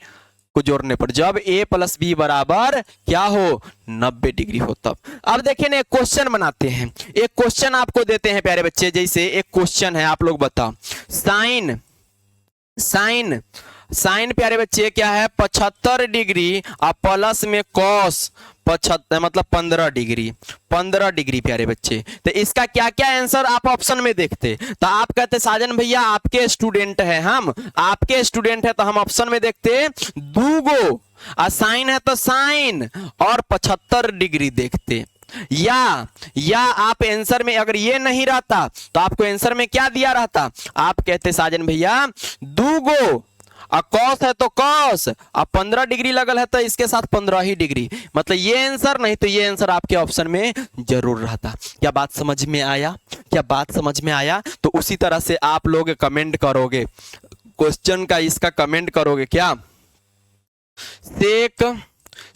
को जोड़ने पर जब a प्लस बी बराबर क्या हो 90 डिग्री हो तब। अब देखिए ना एक क्वेश्चन बनाते हैं, एक क्वेश्चन आपको देते हैं प्यारे बच्चे, जैसे एक क्वेश्चन है, आप लोग बताओ साइन प्यारे बच्चे क्या है 75 डिग्री और प्लस में कॉस 75 मतलब 15 डिग्री प्यारे बच्चे। तो इसका क्या क्या आंसर आप ऑप्शन में देखते, तो आप कहते साजन भैया आपके स्टूडेंट है, हम आपके स्टूडेंट है तो हम ऑप्शन में देखते दूगो, साइन है तो साइन और 75 डिग्री देखते। या आप आंसर में अगर ये नहीं रहता तो आपको आंसर में क्या दिया रहता, आप कहते साजन भैया दूगो कॉस है तो कॉस, अब 15 डिग्री लगल है तो इसके साथ 15 ही डिग्री, मतलब ये आंसर, नहीं तो ये आंसर आपके ऑप्शन में जरूर रहता। क्या बात समझ में आया, क्या बात समझ में आया। तो उसी तरह से आप लोग कमेंट करोगे क्वेश्चन का, इसका कमेंट करोगे क्या, सेक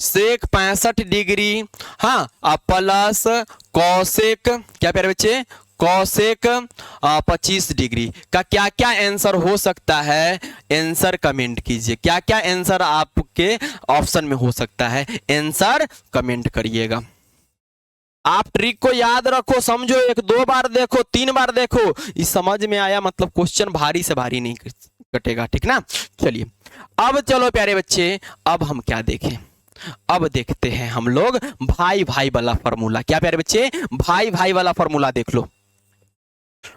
65 डिग्री, हाँ प्लस कॉसेक क्या प्यारे बच्चे कॉसेक 25 डिग्री का क्या क्या आंसर हो सकता है, आंसर कमेंट कीजिए। क्या क्या आंसर आपके ऑप्शन में हो सकता है, आंसर कमेंट करिएगा। आप ट्रिक को याद रखो, समझो, 1-2 बार देखो, 3 बार देखो, इस समझ में आया मतलब क्वेश्चन भारी से भारी नहीं कटेगा, ठीक ना। चलिए अब चलो प्यारे बच्चे, अब हम क्या देखें, अब देखते हैं हम लोग भाई भाई वाला फॉर्मूला। क्या प्यारे बच्चे, भाई भाई वाला फॉर्मूला देख लो,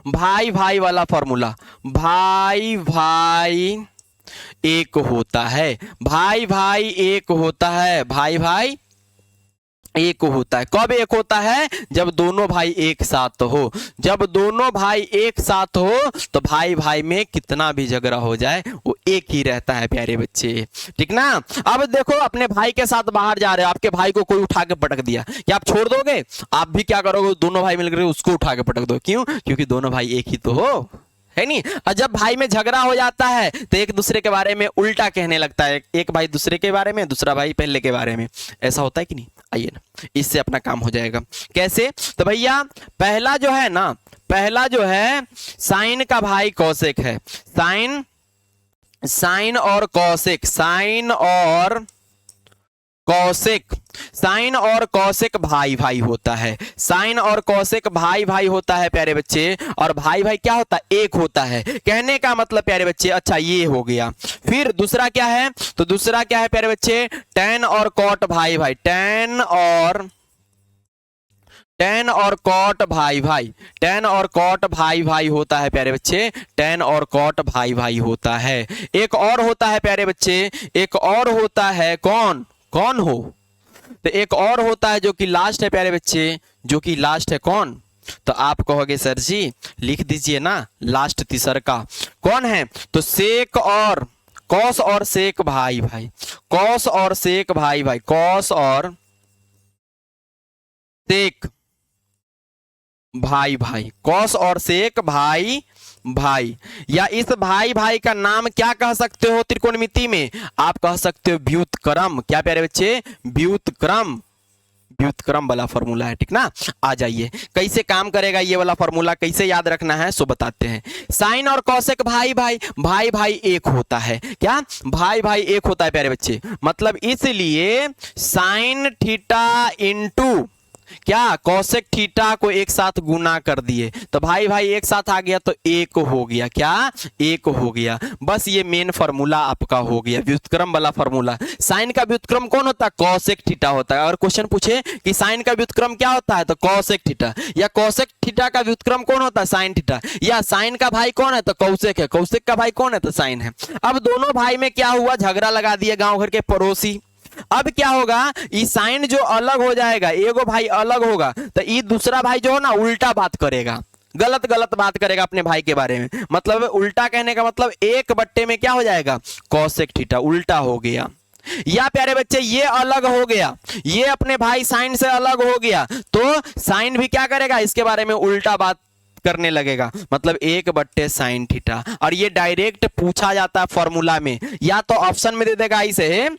भाई भाई वाला फॉर्मूला, भाई भाई एक होता है, भाई भाई एक होता है, भाई भाई एक होता है। कब एक होता है, जब दोनों भाई एक साथ हो, जब दोनों भाई एक साथ हो तो भाई भाई में कितना भी झगड़ा हो जाए वो एक ही रहता है प्यारे बच्चे, ठीक ना। अब देखो अपने भाई के साथ बाहर जा रहे हो, आपके भाई को कोई उठा के पटक दिया, क्या आप छोड़ दोगे, आप भी क्या करोगे, दोनों भाई मिलकर उसको उठा के पटक दो। क्यों, क्योंकि दोनों भाई एक ही तो हो, है नहीं। और जब भाई में झगड़ा हो जाता है तो एक दूसरे के बारे में उल्टा कहने लगता है, एक भाई दूसरे के बारे में, दूसरा भाई पहले के बारे में, ऐसा होता है कि नहीं। आइए ना, इससे अपना काम हो जाएगा। कैसे, तो भैया पहला जो है ना, पहला जो है साइन का भाई कौशिक है, साइन साइन और कौशिक, साइन और कौशिक भाई भाई होता है, साइन और कौशिक भाई भाई होता है प्यारे बच्चे। और भाई भाई क्या होता है, एक होता है। कहने का मतलब प्यारे बच्चे, अच्छा ये हो गया। फिर दूसरा क्या है, तो दूसरा क्या है प्यारे बच्चे, टैन और कॉट भाई भाई, टैन और कॉट भाई भाई, टैन और कॉट भाई भाई होता है प्यारे बच्चे, टैन और कॉट भाई भाई होता है। एक और होता है प्यारे बच्चे, एक और होता है, कौन कौन हो, तो एक और होता है जो कि लास्ट है प्यारे बच्चे, जो कि लास्ट है कौन, तो आप कहोगे सर जी लिख दीजिए ना लास्ट तीसर का, कौन है, तो सेक और कौस और सेक भाई भाई, कौस और सेक भाई भाई, कौस और सेक भाई भाई, कौस और सेक भाई भाई। या इस भाई भाई का नाम क्या कह सकते हो त्रिकोणमिति में, आप कह सकते हो व्युत्क्रम। क्या प्यारे बच्चे, व्युत्क्रम, व्युत्क्रम वाला फॉर्मूला है, ठीक ना। आ जाइए कैसे काम करेगा ये वाला फॉर्मूला, कैसे याद रखना है सो बताते हैं। साइन और कौशिक भाई भाई, भाई भाई एक होता है, क्या भाई भाई एक होता है प्यारे बच्चे, मतलब इसलिए साइन थीटा इंटू क्या कौशिक थीटा को एक साथ गुना कर दिए, तो भाई भाई एक साथ आ गया तो एक हो गया, क्या एक हो गया। बस ये मेन फार्मूला आपका हो गया, व्युत्क्रम वाला फार्मूला। साइन का व्युत्क्रम कौन होता है, कौशिक थीटा होता है। और क्वेश्चन पूछे कि साइन का व्युत्क्रम क्या होता है, तो कौशिक थीटा। या कौशिक थीटा का व्युत्क्रम कौन होता है, साइन थीटा। या साइन का भाई कौन है, तो कौशिक है। कौशिक का भाई कौन है, तो साइन है। अब दोनों भाई में क्या हुआ, झगड़ा लगा दिए गांव घर के पड़ोसी। अब क्या होगा, ये साइन जो अलग हो जाएगा, एगो भाई अलग होगा, तो ये दूसरा भाई जो है ना उल्टा बात करेगा, गलत गलत बात करेगा अपने भाई के बारे में। मतलब उल्टा कहने का मतलब एक बट्टे में क्या हो जाएगा, कौशिक थीटा, उल्टा हो गया। या प्यारे बच्चे ये अलग हो गया, ये अपने भाई साइन से अलग हो गया, तो साइन भी क्या करेगा, इसके बारे में उल्टा बात करने लगेगा, मतलब एक बट्टे साइन थीटा। और ये डायरेक्ट पूछा जाता है फॉर्मूला में, या तो ऑप्शन में दे देगा, इसे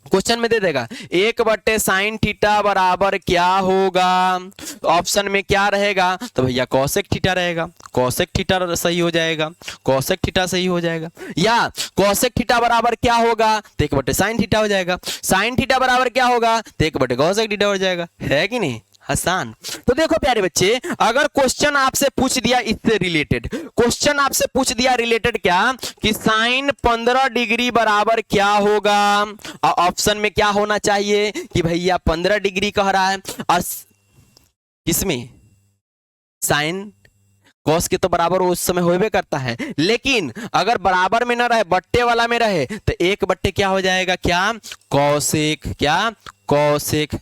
क्वेश्चन में दे देगा एक बट्टे साइन थीटा बराबर क्या होगा, तो ऑप्शन में क्या रहेगा, तो भैया कौशिक थीटा रहेगा, कौशिक थीटा सही हो जाएगा, कौशिक थीटा सही हो जाएगा। या कौशिक थीटा बराबर क्या होगा, तो एक बट्टे साइन थीटा हो जाएगा, साइन थीटा बराबर क्या होगा, तो एक बट्टे कौशिक थीटा हो जाएगा, है कि नहीं, आसान। तो देखो प्यारे बच्चे, अगर क्वेश्चन आपसे पूछ दिया इससे रिलेटेड, क्वेश्चन आपसे पूछ दिया रिलेटेड क्या, कि साइन 15 डिग्री बराबर क्या होगा, और ऑप्शन में क्या होना चाहिए कि भैया 15 डिग्री कह रहा है, और किसमें साइन कॉस के तो बराबर उस समय होबे करता है, लेकिन अगर बराबर में ना रहे, बट्टे वाला में रहे, तो एक बट्टे क्या हो जाएगा, क्या कौशिक, क्या कौशिक।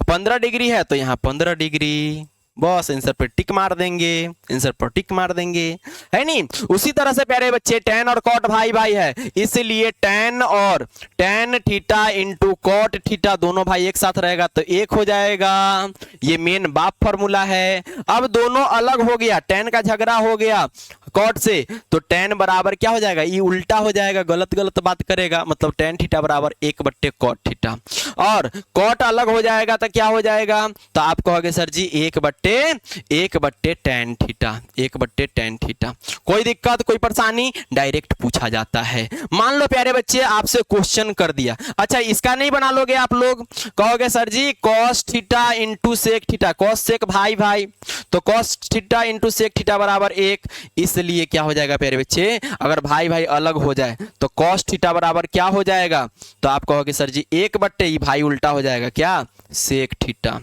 15 डिग्री है तो यहाँ 15 डिग्री, बस आंसर पर टिक मार देंगे, आंसर पर टिक मार देंगे, है नहीं। उसी तरह से प्यारे बच्चे टैन और कॉट भाई भाई है, इसलिए टैन और tan theta into cot theta दोनों भाई एक साथ रहेगा तो एक हो जाएगा, ये मेन बाप फॉर्मूला है। अब दोनों अलग हो गया, टैन का झगड़ा हो गया कॉट से, तो टैन बराबर क्या हो जाएगा, ये उल्टा हो जाएगा, गलत गलत बात करेगा, मतलब टैन थीटा बराबर एक बट्टे कॉट थीटा। और कॉट अलग हो जाएगा तो क्या हो जाएगा, तो आप कहोगे सर जी एक बट्टे टैन थीटा, एक बट्टे टैन थीटा। कोई दिक्कत कोई परेशानी, डायरेक्ट पूछा जाता है। मान लो प्यारे बच्चे आपसे क्वेश्चन कर दिया, अच्छा इसका नहीं बना लोगे आप लोग, कहोगे sir ji cos theta into sec theta, cos sec भाई भाई, तो cos theta into sec theta बराबर एक, इसलिए क्या हो जाएगा प्यारे बच्चे, अगर भाई भाई अलग हो जाए तो कॉस थीटा बराबर क्या हो जाएगा, तो आप कहोगे सर जी एक बट्टे, ये भाई उल्टा हो जाएगा, क्या सेक थीटा।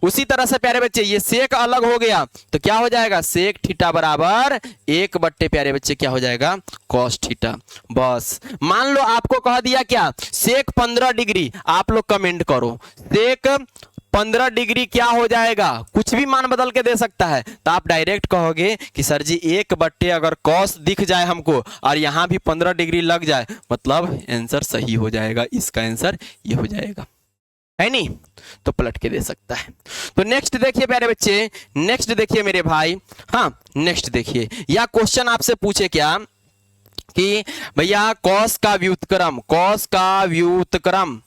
उसी तरह से प्यारे बच्चे ये सेक अलग हो गया तो क्या हो जाएगा, सेक थीटा बराबर एक बट्टे प्यारे बच्चे क्या हो जाएगा, कॉस थीटा। बस मान लो आपको कह दिया क्या, सेक 15 डिग्री, आप लोग कमेंट करो सेक 15 डिग्री क्या हो जाएगा, कुछ भी मान बदल के दे सकता है, तो आप डायरेक्ट कहोगे कि सर जी एक बट्टे अगर कॉस दिख जाए हमको और यहां भी 15 डिग्री लग जाए, मतलब आंसर सही हो जाएगा, इसका आंसर ये हो जाएगा, है नहीं, तो पलट के दे सकता है। तो नेक्स्ट देखिए प्यारे बच्चे, नेक्स्ट देखिए मेरे भाई, हाँ नेक्स्ट देखिए, या क्वेश्चन आपसे पूछे क्या कि भैया कॉस का व्युत्क्रम, कॉस का व्युत्क्रम,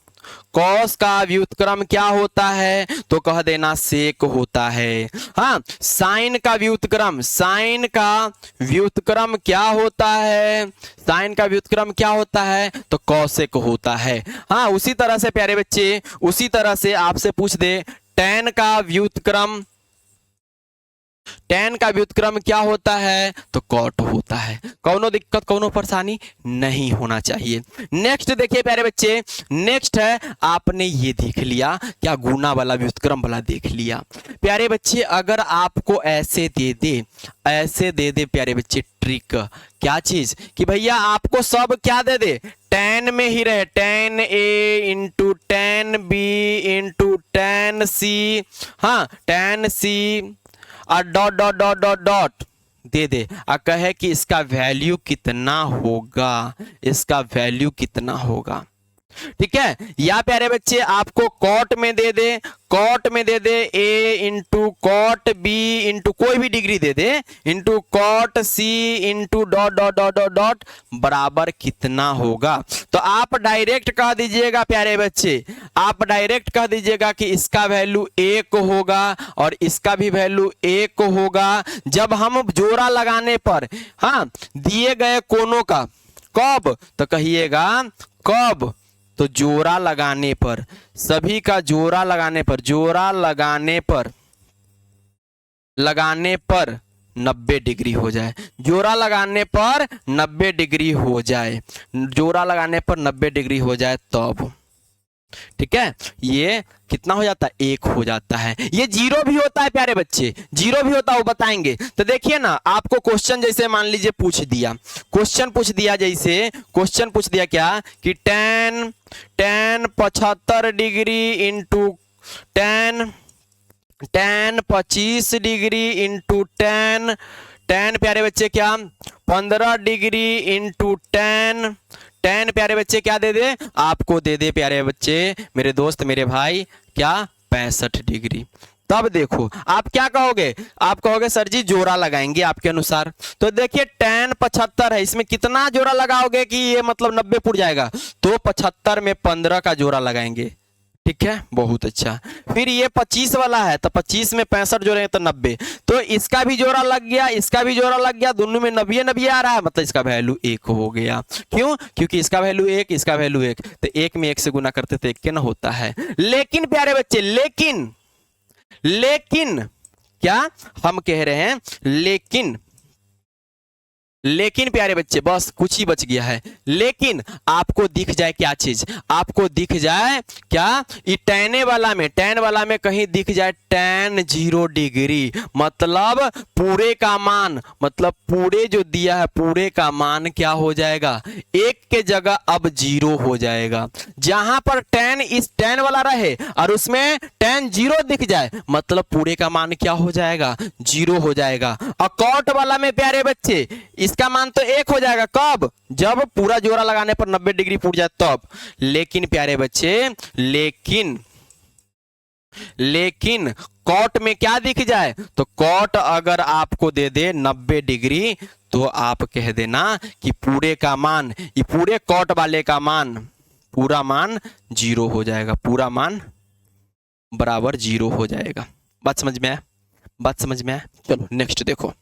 कॉस का व्युत्क्रम क्या होता है, तो कह देना सेक होता है। हाँ, साइन का व्युत्क्रम, साइन का व्युत्क्रम क्या होता है, साइन का व्युत्क्रम क्या होता है, तो कॉसेक होता है। हाँ, उसी तरह से प्यारे बच्चे, उसी तरह से आपसे पूछ दे tan का व्युत्क्रम, tan का व्युत्क्रम क्या होता है, तो कॉट होता है। कौनो दिक्कत कौनो परेशानी नहीं होना चाहिए। नेक्स्ट देखिए प्यारे बच्चे, नेक्स्ट है, आपने ये देख लिया क्या, गुना वाला व्युत्क्रम वाला देख लिया। प्यारे बच्चे अगर आपको ऐसे दे दे, ऐसे दे दे प्यारे बच्चे ट्रिक, क्या चीज कि भैया आपको सब क्या दे दे, tan में ही रहे, tan a into tan b into tan c, हाँ tan c और dot dot dot dot dot दे दे, और कहे कि इसका वैल्यू कितना होगा, इसका वैल्यू कितना होगा। ठीक है, या प्यारे बच्चे आपको कॉट में दे दे, कॉट में दे दे a into cot b into कोई भी डिग्री दे दे into cot c into dot dot dot dot dot बराबर कितना होगा। तो आप डायरेक्ट कह दीजिएगा प्यारे बच्चे, आप डायरेक्ट कह दीजिएगा कि इसका वैल्यू 1 होगा और इसका भी वैल्यू 1 होगा जब हम जोड़ा लगाने पर, हाँ, दिए गए कोनों का। कब, तो कहिएगा कब, तो जोड़ा लगाने पर, सभी का जोड़ा लगाने पर, जोड़ा लगाने पर, लगाने पर 90 डिग्री हो जाए, जोड़ा लगाने पर 90 डिग्री हो जाए, जोड़ा लगाने पर 90 डिग्री हो जाए तब। ठीक है, ये कितना हो जाता है, 1 हो जाता है। ये 0 भी होता है प्यारे बच्चे, 0 भी होता है, वो बताएंगे। तो देखिए ना, आपको क्वेश्चन जैसे मान लीजिए पूछ दिया, क्वेश्चन पूछ दिया, जैसे क्वेश्चन पूछ दिया क्या कि tan 75 degree into tan 25 degree into tan प्यारे बच्चे क्या 15 डिग्री इंटू tan प्यारे बच्चे क्या दे दे, आपको दे दे प्यारे बच्चे, मेरे दोस्त मेरे भाई, क्या 65 डिग्री। तब देखो आप क्या कहोगे, आप कहोगे सर जी जोड़ा लगाएंगे आपके अनुसार। तो देखिए tan 75 है, इसमें कितना जोड़ा लगाओगे कि ये मतलब 90 पुर जाएगा, तो 75 में 15 का जोड़ा लगाएंगे। ठीक है, बहुत अच्छा। फिर ये 25 वाला है, तो 25 में 65 जोड़ेंगे तो 90, तो इसका भी जोड़ा लग गया, इसका भी जोड़ा लग गया, दोनों में 90 90 आ रहा है, मतलब इसका वैल्यू 1 हो गया। क्यों, क्योंकि इसका वैल्यू 1, इसका वैल्यू 1, तो 1 में 1 से गुना करते तो 1 के ना होता है। लेकिन प्यारे बच्चे, लेकिन क्या हम कह रहे हैं, लेकिन प्यारे बच्चे बस कुछ ही बच गया है, लेकिन आपको दिख जाए क्या चीज, आपको दिख जाए क्या, ये tan वाला में कहीं दिख जाए tan 0 डिग्री, मतलब पूरे का मान, मतलब पूरे जो दिया है पूरे का मान क्या हो जाएगा, 1 के जगह अब 0 हो जाएगा। जहां पर tan इस tan वाला रहे और उसमें tan 0 दिख जाए, मतलब पूरे का मान क्या हो जाएगा, 0 हो जाएगा। और कॉट वाला में प्यारे बच्चे इसका मान तो 1 हो जाएगा, कब, जब पूरा जोड़ा लगाने पर 90 डिग्री पूर जाए तब। लेकिन प्यारे बच्चे, लेकिन कॉट में क्या दिख जाए, तो कॉट अगर आपको दे दे 90 डिग्री, तो आप कह देना कि पूरे का मान, ये पूरे कॉट वाले का मान, पूरा मान 0 हो जाएगा, पूरा मान बराबर 0 हो जाएगा। बात समझ में आया, बात समझ में आया। चलो नेक्स्ट देखो,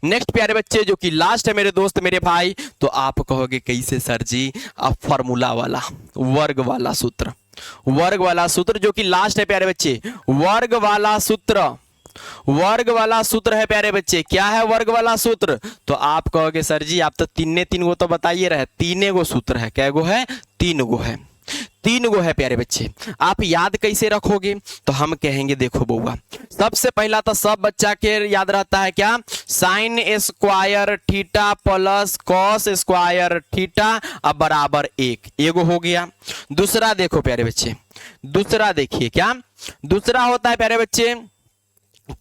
नेक्स्ट प्यारे बच्चे जो कि लास्ट है मेरे दोस्त मेरे भाई, तो आप कहोगे कैसे सर जी, आप फॉर्मूला वाला वर्ग वाला सूत्र, वर्ग वाला सूत्र जो कि लास्ट है प्यारे बच्चे, वर्ग वाला सूत्र, वर्ग वाला सूत्र है प्यारे बच्चे। क्या है वर्ग वाला सूत्र, तो आप कहोगे सर जी आप तो तीन गो तो बताइए रहे, 3 गो सूत्र है, कै गो है, 3 गो है, 3 गो है प्यारे बच्चे। आप याद कैसे रखोगे, तो हम कहेंगे देखो बउआ, सबसे पहला तो सब बच्चा के याद रहता है क्या, sine square theta plus cos square theta अब बराबर 1, एगो हो गया। दूसरा देखो प्यारे बच्चे, दूसरा देखिए क्या, दूसरा होता है प्यारे बच्चे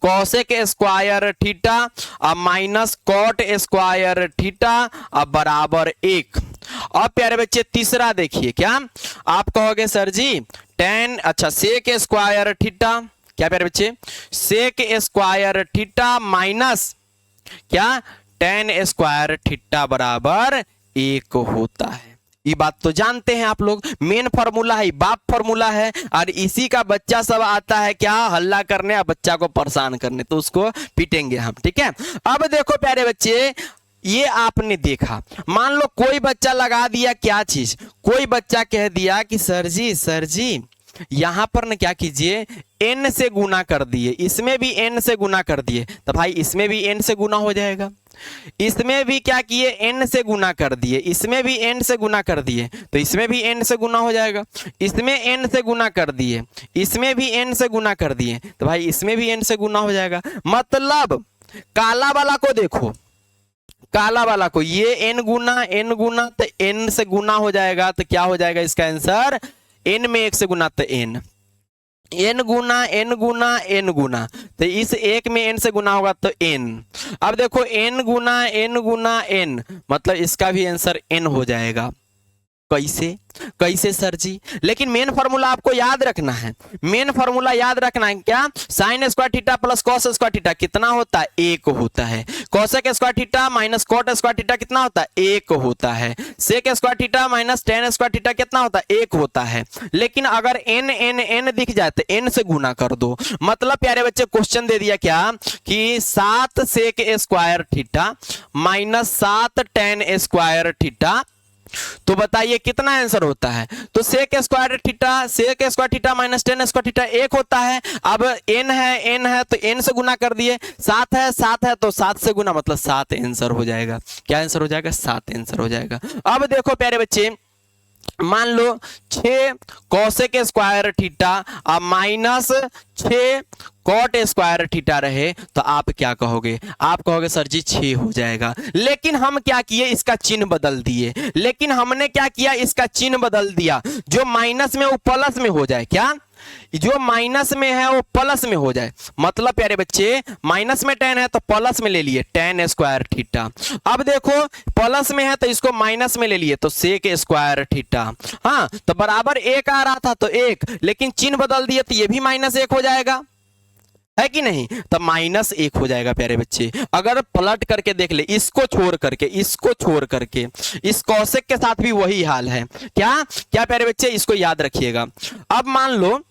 कॉसेक स्क्वायर थीटा अब माइनस कॉट स्क्वायर थीटा अब बराबर 1। अब प्यारे बच्चे तीसरा देखिए क्या, आप कहोगे सर जी tan, अच्छा सेक स्क्वायर थीटा, क्या प्यारे बच्चे, सेक स्क्वायर थीटा माइनस क्या tan स्क्वायर थीटा बराबर 1 होता है। ये बात तो जानते हैं आप लोग, मेन फार्मूला है, बाप फार्मूला है, और इसी का बच्चा सब आता है क्या, हल्ला करने और बच्चा को परेशान करने, तो उसको पीटेंगे हम, ठीक है। अब देखो प्यारे बच्चे, ये आपने देखा, मान लो कोई बच्चा लगा दिया क्या चीज, कोई बच्चा कह दिया कि सर जी यहां पर ना क्या कीजिए, n से गुना कर दिए, इसमें भी n से गुना कर दिए, तो भाई इसमें भी n से गुना हो जाएगा, इसमें भी क्या किए, n से गुना कर दिए, इसमें भी n से गुना कर दिए, तो इसमें भी n से गुना हो जाएगा, इसमें n से गुना कर दिए, इसमें भी n से गुना कर दिए, तो भाई इसमें भी n से गुना हो जाएगा। मतलब काला वाला को देखो, काला वाला को ये n गुना तो n से गुना हो जाएगा, तो क्या हो जाएगा इसका आंसर, n में 1 से गुना तो n गुना, तो इस एक में n से गुना होगा तो n। अब देखो n गुना n, मतलब इसका भी आंसर n हो जाएगा। कैसे सर जी, लेकिन मेन फार्मूला आपको याद रखना है, मेन फार्मूला याद रखना है क्या, sine square theta plus cos square theta कितना होता है, 1 होता है। Cosec square theta minus cot square theta कितना होता है, 1 होता है। Sec square theta minus tan square theta कितना होता है, 1 होता है। लेकिन अगर n दिख जाए तो n से गुना कर दो। मतलब प्यारे बच्चे क्वेश्चन दे दिया क्या कि 7 sec square theta minus 7 tan square theta, तो बताइए कितना आंसर होता है, तो sec square theta minus tan square theta 1 होता है। अब n है तो n से गुना कर दिए, 7 है तो 7 से गुना, मतलब 7 आंसर हो जाएगा। क्या आंसर हो जाएगा, 7 आंसर हो जाएगा। अब देखो प्यारे बच्चे, मान लो 6 कॉसेक स्क्वायर थीटा और माइनस 6 कॉट स्क्वायर थीटा रहे, तो आप क्या कहोगे, आप कहोगे सर जी 6 हो जाएगा। लेकिन हम क्या किए, इसका चिन्ह बदल दिए, लेकिन हमने क्या किया, इसका चिन्ह बदल दिया, जो माइनस में वो प्लस में हो जाए। क्या, जो माइनस में है वो प्लस में हो जाए। मतलब प्यारे बच्चे, माइनस में 10 है तो प्लस में ले लिए टेन स्क्वायर थीटा। अब देखो प्लस में है तो इसको माइनस में ले लिए तो सेक स्क्वायर थीटा। हाँ, तो बराबर 1 आ रहा था तो 1, लेकिन चिन्ह बदल दिए तो ये भी -1 हो जाएगा, है कि नहीं, तो -1 हो जाएगा प्यारे बच्चे। अगर पलट करके देख ले, इसको छोड़ करके इस कौशिक के साथ भी वही हाल है। क्या क्या प्यारे बच्चे, इसको याद रखिएगा। अब मान लो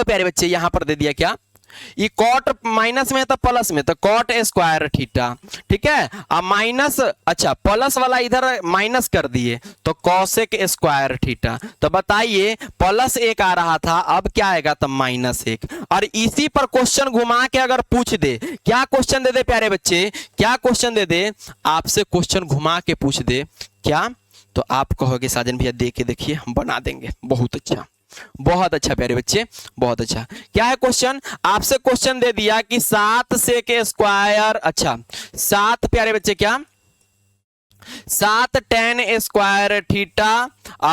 प्यारे बच्चे, यहां पर दे दिया क्या, ये कॉट माइनस में है तो प्लस में, तो कॉट स्क्वायर थीटा, ठीक है। अब माइनस, अच्छा प्लस वाला इधर माइनस कर दिए तो कॉसेक स्क्वायर थीटा। तो बताइए +1 आ रहा था, अब क्या आएगा, तो -1। और इसी पर क्वेश्चन घुमा के अगर पूछ दे, क्या क्वेश्चन दे दे प्यारे बच्चे, क्या क्वेश्चन दे दे, आपसे क्वेश्चन घुमा के पूछ दे क्या, तो आप कहोगे साजन भैया दे के देखिए, हम बना देंगे। बहुत अच्छा प्यारे बच्चे, बहुत अच्छा। क्या है क्वेश्चन, आपसे क्वेश्चन दे दिया कि 7 सेक स्क्वायर, अच्छा 7 प्यारे बच्चे क्या, 7 tan square theta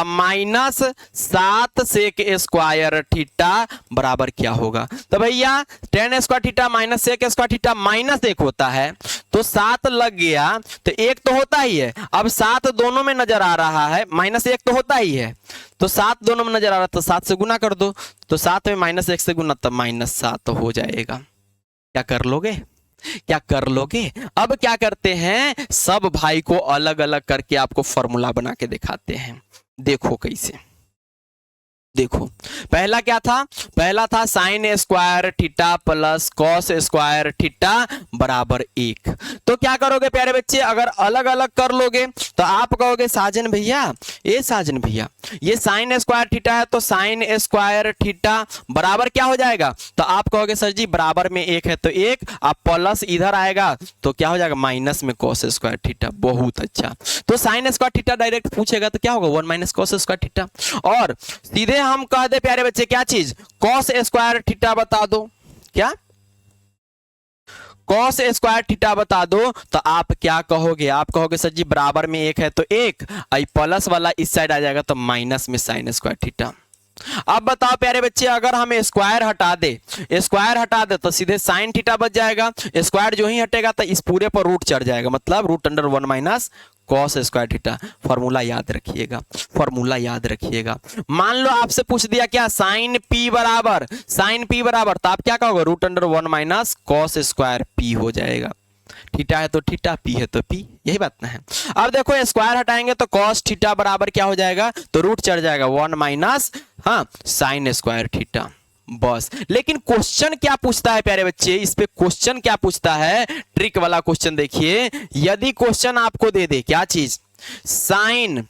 minus 7 sec square theta बराबर क्या होगा। तो भैया tan square theta minus sec square theta -1 होता है, तो 7 लग गया तो 1 तो होता ही है। अब 7 दोनों में नजर आ रहा है, -1 तो होता ही है, तो 7 दोनों में नजर आ रहा है, तो 7 से गुना कर दो, तो 7 में -1 से गुना, तो -7 हो जाएगा। क्या कर लोगे। अब क्या करते हैं, सब भाई को अलग अलग करके आपको फॉर्मूला बना के दिखाते हैं। देखो कैसे, देखो पहला क्या था, पहला था sign square theta plus cos square theta बराबर 1। तो क्या करोगे प्यारे बच्चे, अगर अलग अलग कर लोगे तो आप कहोगे साजन भैया, ये साइन स्क्वायर थीटा है तो साइन स्क्वायर थीटा बराबर क्या हो जाएगा, तो आप कहोगे सर जी बराबर में 1 है तो 1, अब प्लस इधर आएगा तो क्या हो जाएगा, माइनस में कॉस स्क्वायर थीटा। बहुत अच्छा, तो साइन स्क्वायर थीटा डायरेक्ट पूछेगा तो क्या होगा, 1 - कॉस स्क्वायर थीटा। और सीधे हम कह दे प्यारे बच्चे क्या चीज, कॉस स्क्वायर थीटा बता दो, क्या कॉस स्क्वायर थीटा बता दो, तो आप क्या कहोगे, आप कहोगे सर जी बराबर में 1 है तो 1, आई प्लस वाला इस साइड आ जाएगा तो माइनस में साइन स्क्वायर थीटा। अब बताओ प्यारे बच्चे, अगर हम स्क्वायर हटा दे तो सीधे साइन थीटा बच जाएगा, स्क्वायर जो ही हटेगा तो इस पूरे पर रूट चढ़ जाएगा, मतलब √1 - कॉस स्क्वायर थीटा। फॉर्मूला याद रखिएगा। मान लो आपसे पूछ दिया क्या, साइन पी बराबर, तो आप क्या कहोगे, √1 - कॉस स्क्वायर पी हो जाएगा। थीटा है तो थीटा, पी है तो पी, यही बात ना है। अब देखो स्क्वायर हटाएंगे तो कॉस थीटा बराबर क्या हो जाएगा, तो रूट चढ़ जाएगा 1 माइनस हाँ साइन स्क्वायर थीटा, बस। लेकिन क्वेश्चन क्या पूछता है प्यारे बच्चे, इस पे क्वेश्चन क्या पूछता है, ट्रिक वाला क्वेश्चन देखिए। यदि क्वेश्चन आपको दे दे क्या चीज, साइन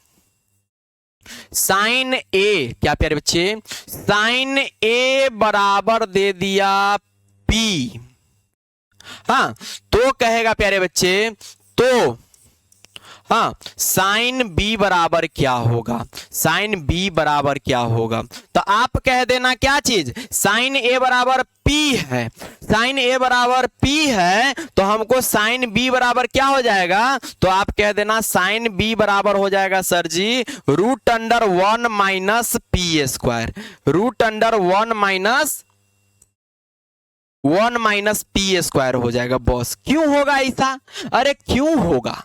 ए, क्या प्यारे बच्चे, साइन ए बराबर दे दिया पी, हाँ तो कहेगा प्यारे बच्चे, तो हाँ साइन बी बराबर क्या होगा, साइन बी बराबर क्या होगा, तो आप कह देना क्या चीज, साइन ए बराबर पी है, साइन ए बराबर पी है तो हमको साइन बी बराबर क्या हो जाएगा, तो आप कह देना साइन बी बराबर हो जाएगा sir ji root under 1 minus P square, root under 1 minus P square हो जाएगा, बॉस। क्यों होगा ऐसा, अरे क्यों होगा,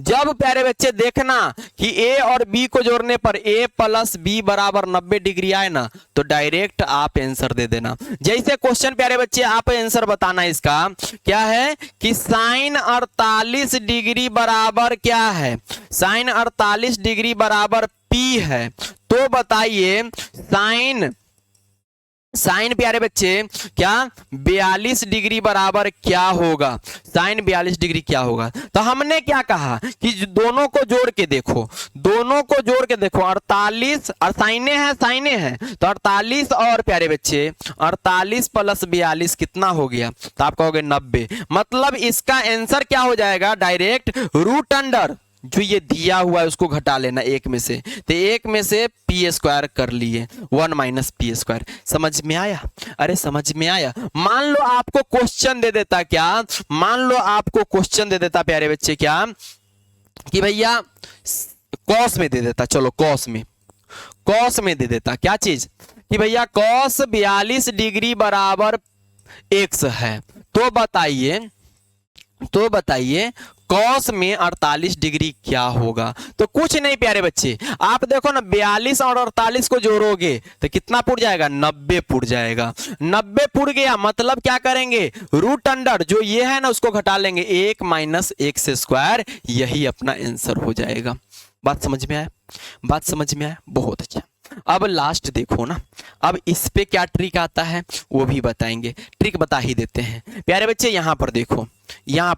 जब प्यारे बच्चे देखना कि ए और बी को जोड़ने पर ए प्लस बी बराबर 90 डिग्री आए ना, तो डायरेक्ट आप आंसर दे देना। जैसे क्वेश्चन प्यारे बच्चे आप आंसर बताना, इसका क्या है कि साइन 48 डिग्री बराबर क्या है, साइन 48 डिग्री बराबर पी है, तो बताइए साइन प्यारे बच्चे क्या 42 डिग्री बराबर क्या होगा, साइन 42 डिग्री क्या होगा, तो हमने क्या कहा कि दोनों को जोड़ के देखो, दोनों को जोड़ के देखो, 48 और साइने हैं तो 48 और प्यारे बच्चे 48 प्लस 42 कितना हो गया, तो आप कहोगे 90, मतलब इसका आंसर क्या हो जाएगा, डायरेक्ट रूट अंडर जो ये दिया हुआ है उसको घटा लेना एक में से, तो एक में से पी स्क्वायर कर लिए 1 माइनस पी स्क्वायर। समझ में आया, अरे समझ में आया। मान लो आपको क्वेश्चन दे देता क्या, मान लो आपको क्वेश्चन दे देता प्यारे बच्चे क्या कि भैया कॉस में दे देता, चलो कॉस में दे देता क्या चीज कि भैया कॉस 42 डिग्री बराबर x है, तो बताइए कॉस में 48 डिग्री क्या होगा, तो कुछ नहीं प्यारे बच्चे, आप देखो ना 42 और 48 को जोड़ोगे तो कितना पुट जाएगा, 90 पुट जाएगा, 90 पुट गया, मतलब क्या करेंगे, रूट अंडर जो ये है ना उसको घटा लेंगे 1 माइनस एक्स स्क्वायर, यही अपना आंसर हो जाएगा। बात समझ में आया, बात समझ में आया, बहुत अच्छा। अब लास्ट देखो ना, अब इस पे क्या ट्रिक आता है वो भी बताएंगे, ट्रिक बता ही देते हैं प्यारे बच्चे। यहां पर देखो, यहां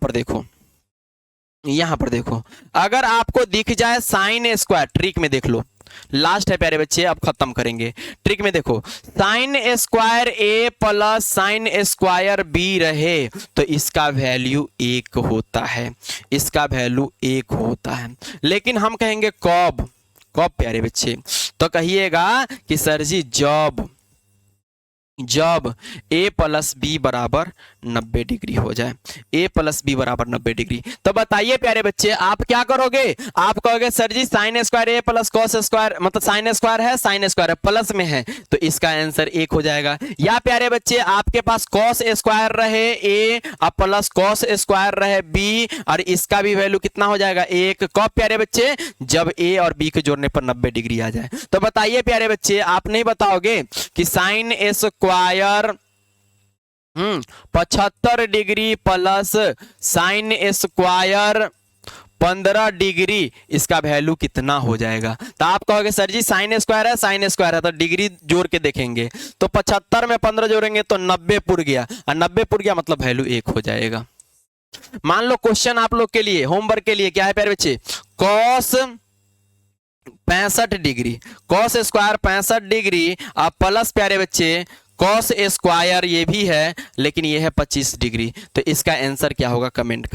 पर देखो, अगर आपको दिख जाए साइन स्क्वायर, ट्रिक में देख लो, लास्ट है प्यारे बच्चे, अब खत्म करेंगे। ट्रिक में देखो साइन स्क्वायर ए प्लस साइन स्क्वायर बी रहे तो इसका वैल्यू 1 होता है, इसका वैल्यू 1 होता है। लेकिन हम कहेंगे कब प्यारे बच्चे, तो कहिएगा कि सर जी जब a प्लस बी बराबर 90 डिग्री हो जाए, a प्लस बी बराबर 90 डिग्री, तो बताइए प्यारे बच्चे आप क्या करोगे, आप कहोगे सर जी साइन स्क्वायर ए प्लस कॉस स्क्वायर, मतलब साइन स्क्वायर है प्लस में है तो इसका आंसर 1 हो जाएगा। या प्यारे बच्चे आपके पास कॉस स्क्वायर रहे a और प्लस कॉस स्क्वायर रहे b और इसका भी वैल्यू कितना हो जाएगा 1, कब प्यारे बच्चे, जब a और b के जोड़ने पर 90 डिग्री आ जाए। तो बताइए प्यारे बच्चे आप नहीं बताओगे कि sine square 75 degree plus sine square 15 degree, इसका वैल्यू कितना हो जाएगा, तो आप कहोगे सर जी साइन स्क्वायर है तो डिग्री जोड़ के देखेंगे तो 75 में 15 जोड़ेंगे तो 90 पुर गया, और 90 पुर गया मतलब वैल्यू 1 हो जाएगा। मान लो क्वेश्चन आप लोग के लिए होमवर्क के लिए क्या है प्यारे बच्चे, cos 65 degree, cos square 65 degree और प्लस प्यारे बच्चे कॉस स्क्वायर ये भी है लेकिन ये है 25 डिग्री, तो इसका आंसर क्या होगा, कमेंट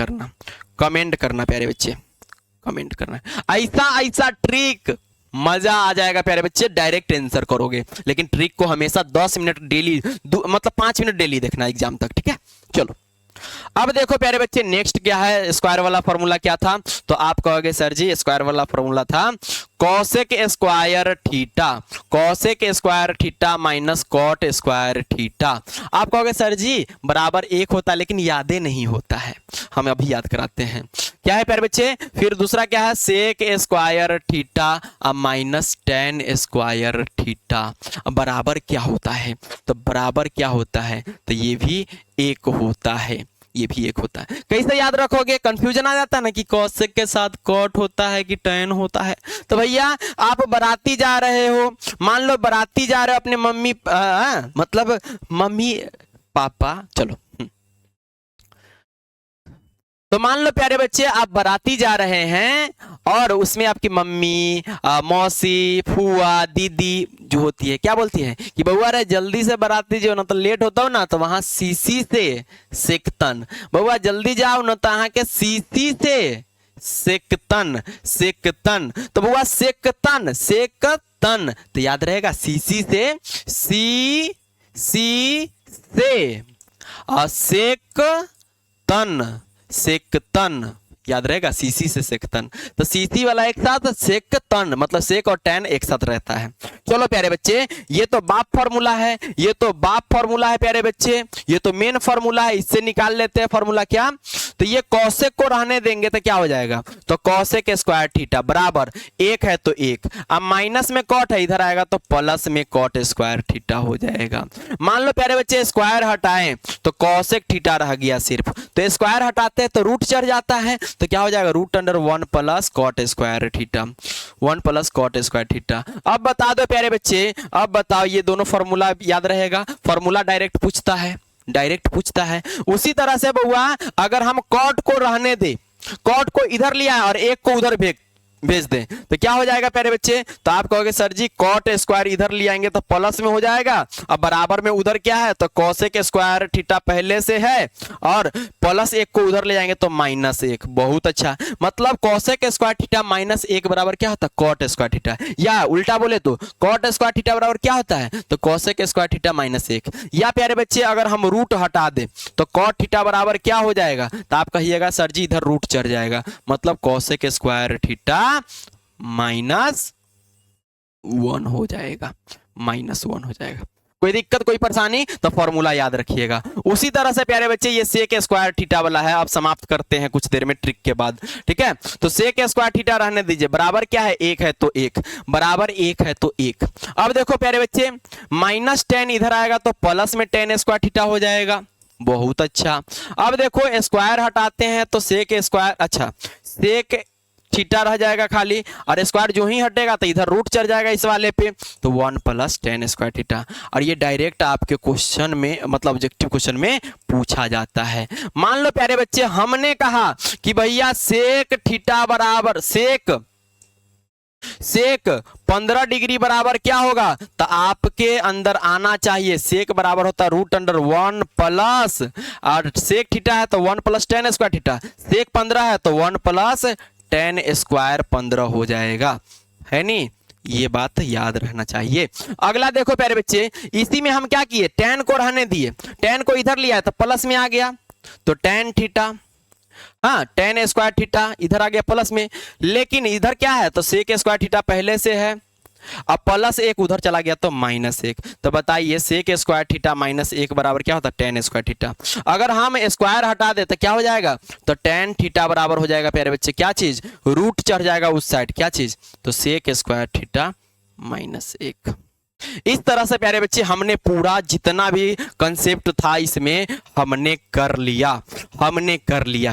करना प्यारे बच्चे, कमेंट करना। ऐसा ट्रिक मजा आ जाएगा प्यारे बच्चे, डायरेक्ट आंसर करोगे। लेकिन ट्रिक को हमेशा 10 मिनट डेली, मतलब 5 मिनट डेली देखना एग्जाम तक, ठीक है। चलो अब देखो प्यारे बच्चे नेक्स्ट क्या है, स्क्वायर वाला फॉर्मूला क्या था, तो आप कहोगे सर जी स्क्वायर वाला फॉर्मूला था cosec square theta minus cot square theta. आप कहोगे सर जी बराबर 1 होता है, लेकिन यादें नहीं होता है, हम अभी याद कराते हैं। क्या है प्यारे बच्चे, फिर दूसरा क्या है sec square theta minus tan square theta, बराबर क्या होता है, तो बराबर क्या होता है, तो ये भी 1 होता है, ये भी एक होता है। कैसे याद रखोगे, कंफ्यूजन आ जाता है ना कि कॉसेक के साथ कॉट होता है कि टैन होता है। तो भैया आप बाराती जा रहे हो, मान लो बाराती जा रहे हो अपने मम्मी मतलब मम्मी पापा, चलो तो मान लो प्यारे बच्चे आप बाराती जा रहे हैं और उसमें आपकी मम्मी, मौसी, फुआ, दीदी जो होती है क्या बोलती है कि बउआ रे जल्दी से बाराती जो ना तो लेट होता हो ना, तो वहां सीसी से सेकतन, बउआ जल्दी जाओ ना तो यहाँ के सीसी से सेकतन, सेकतन, तो बउआ सेकतन, सेकतन, तो याद रहेगा सीसी से, सी से सेकतन, सेकतन, याद रहेगा सीसी से सेकतन। तो सीसी वाला एक साथ, सेकतन मतलब सेक और टैन एक साथ रहता है। चलो प्यारे बच्चे, ये तो बाप फार्मूला है, ये तो बाप फार्मूला है प्यारे बच्चे, ये तो मेन फार्मूला है, इससे निकाल लेते हैं फार्मूला क्या। तो ये कॉसेक को रहने देंगे तो क्या हो जाएगा, तो कॉसेक स्क्वायर थीटा बराबर एक है तो एक, अब माइनस में कॉट है इधर आएगा तो प्लस में कॉट स्क्वायर थीटा हो जाएगा। मान लो प्यारे बच्चे स्क्वायर हटाएं तो कॉसेक थीटा रह गया सिर्फ, तो स्क्वायर हटाते हैं तो रूट चढ़ जाता है, तो क्या हो जाएगा root under 1 plus cot square theta, 1 plus cot square theta. अब बता दो प्यारे बच्चे, अब बताओ ये दोनों फॉर्मूला याद रहेगा, फॉर्मूला डायरेक्ट पूछता है, डायरेक्ट पूछता है। उसी तरह से बउआ अगर हम कॉट को रहने दे, कॉट को इधर लिया और एक को उधर भेज दें तो क्या हो जाएगा प्यारे बच्चे, तो आप कहोगे सर जी कॉट स्क्वायर इधर ले आएंगे तो प्लस में हो जाएगा, अब बराबर में उधर क्या है तो कॉसेक स्क्वायर थीटा पहले से है और प्लस एक को उधर ले जाएंगे तो माइनस एक। बहुत अच्छा, मतलब कॉसेक स्क्वायर थीटा माइनस एक बराबर क्या होता है कॉट स्क्वायर थीटा, या उल्टा बोले तो कॉट स्क्वायर थीटा बराबर क्या होता है तो कॉसेक स्क्वायर थीटा माइनस एक। या प्यारे बच्चे अगर हम रूट हटा दे तो कॉट थीटा बराबर क्या हो जाएगा, तो आप कहिएगा सर जी इधर रूट चढ़ जाएगा, मतलब कॉसेक स्क्वायर थीटा -1 हो जाएगा, -1 हो जाएगा। कोई दिक्कत कोई परेशानी तो फॉर्मूला याद रखिएगा। उसी तरह से प्यारे बच्चे ये सेक स्क्वायर थीटा वाला है, आप समाप्त करते हैं कुछ देर में ट्रिक के बाद, ठीक है। तो सेक स्क्वायर थीटा रहने दीजिए, बराबर क्या है एक है तो एक, बराबर एक है तो एक। अब देखो प्यारे बच्चे -10 इधर आएगा तो प्लस में tan स्क्वायर थीटा हो जाएगा। बहुत अच्छा, अब देखो स्क्वायर हटाते हैं तो सेक स्क्वायर, अच्छा सेक थीटा रह जाएगा खाली, और स्क्वायर जो ही हटेगा तो इधर रूट चढ़ जाएगा इस वाले पे, तो 1 प्लस tan स्क्वायर थीटा। और ये डायरेक्ट आपके क्वेश्चन में मतलब ऑब्जेक्टिव क्वेश्चन में पूछा जाता है। मान लो प्यारे बच्चे हमने कहा कि भैया सेक थीटा बराबर सेक 15 डिग्री बराबर क्या होगा, तो आपके अंदर आना चाहिए सेक बराबर होता है रूट अंडर 1 प्लस, और सेक थीटा है तो 1 प्लस tan स्क्वायर थीटा, सेक 15 है तो 1 प्लस tan स्क्वायर 15 हो जाएगा, है नी, ये बात याद रहना चाहिए। अगला देखो प्यारे बच्चे, इसी में हम क्या किए tan को रहने दिए, tan को इधर लिया है तो प्लस में आ गया तो tan थीटा, हाँ tan स्क्वायर थीटा इधर आ गया प्लस में, लेकिन इधर क्या है तो सेक स्क्वायर थीटा पहले से है, अब प्लस एक उधर चला गया तो -1, तो बताइए सेक स्क्वायर थीटा -1 बराबर क्या होता है tan स्क्वायर थीटा। अगर हम स्क्वायर हटा दे तो क्या हो जाएगा तो tan थीटा बराबर हो जाएगा प्यारे बच्चे क्या चीज, रूट चढ़ जाएगा उस साइड, क्या चीज तो सेक स्क्वायर थीटा -1। इस तरह से प्यारे बच्चे हमने पूरा जितना भी कंसेप्ट था इसमें हमने कर लिया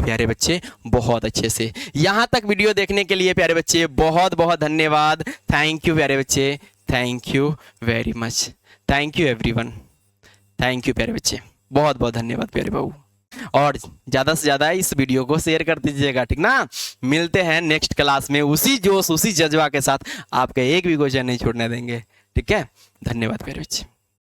प्यारे बच्चे बहुत अच्छे से। यहां तक वीडियो देखने के लिए प्यारे बच्चे बहुत बहुत धन्यवाद। थैंक यू प्यारे बच्चे, thank you very much, thank you everyone, thank you प्यारे बच्चे, बहुत बहुत धन्यवाद प्यारे बाबू। और ज़्यादा से ज़्यादा इस वीडियो को शेयर कर दीजिएगा, ठीक ना। मिलते हैं नेक्स्ट क्लास में उसी जोश उसी जज्बा के साथ, आपका एक भी क्वेश्चन नहीं छोड़ने देंगे, ठीक है। धन्यवाद प्यारे बच्चे।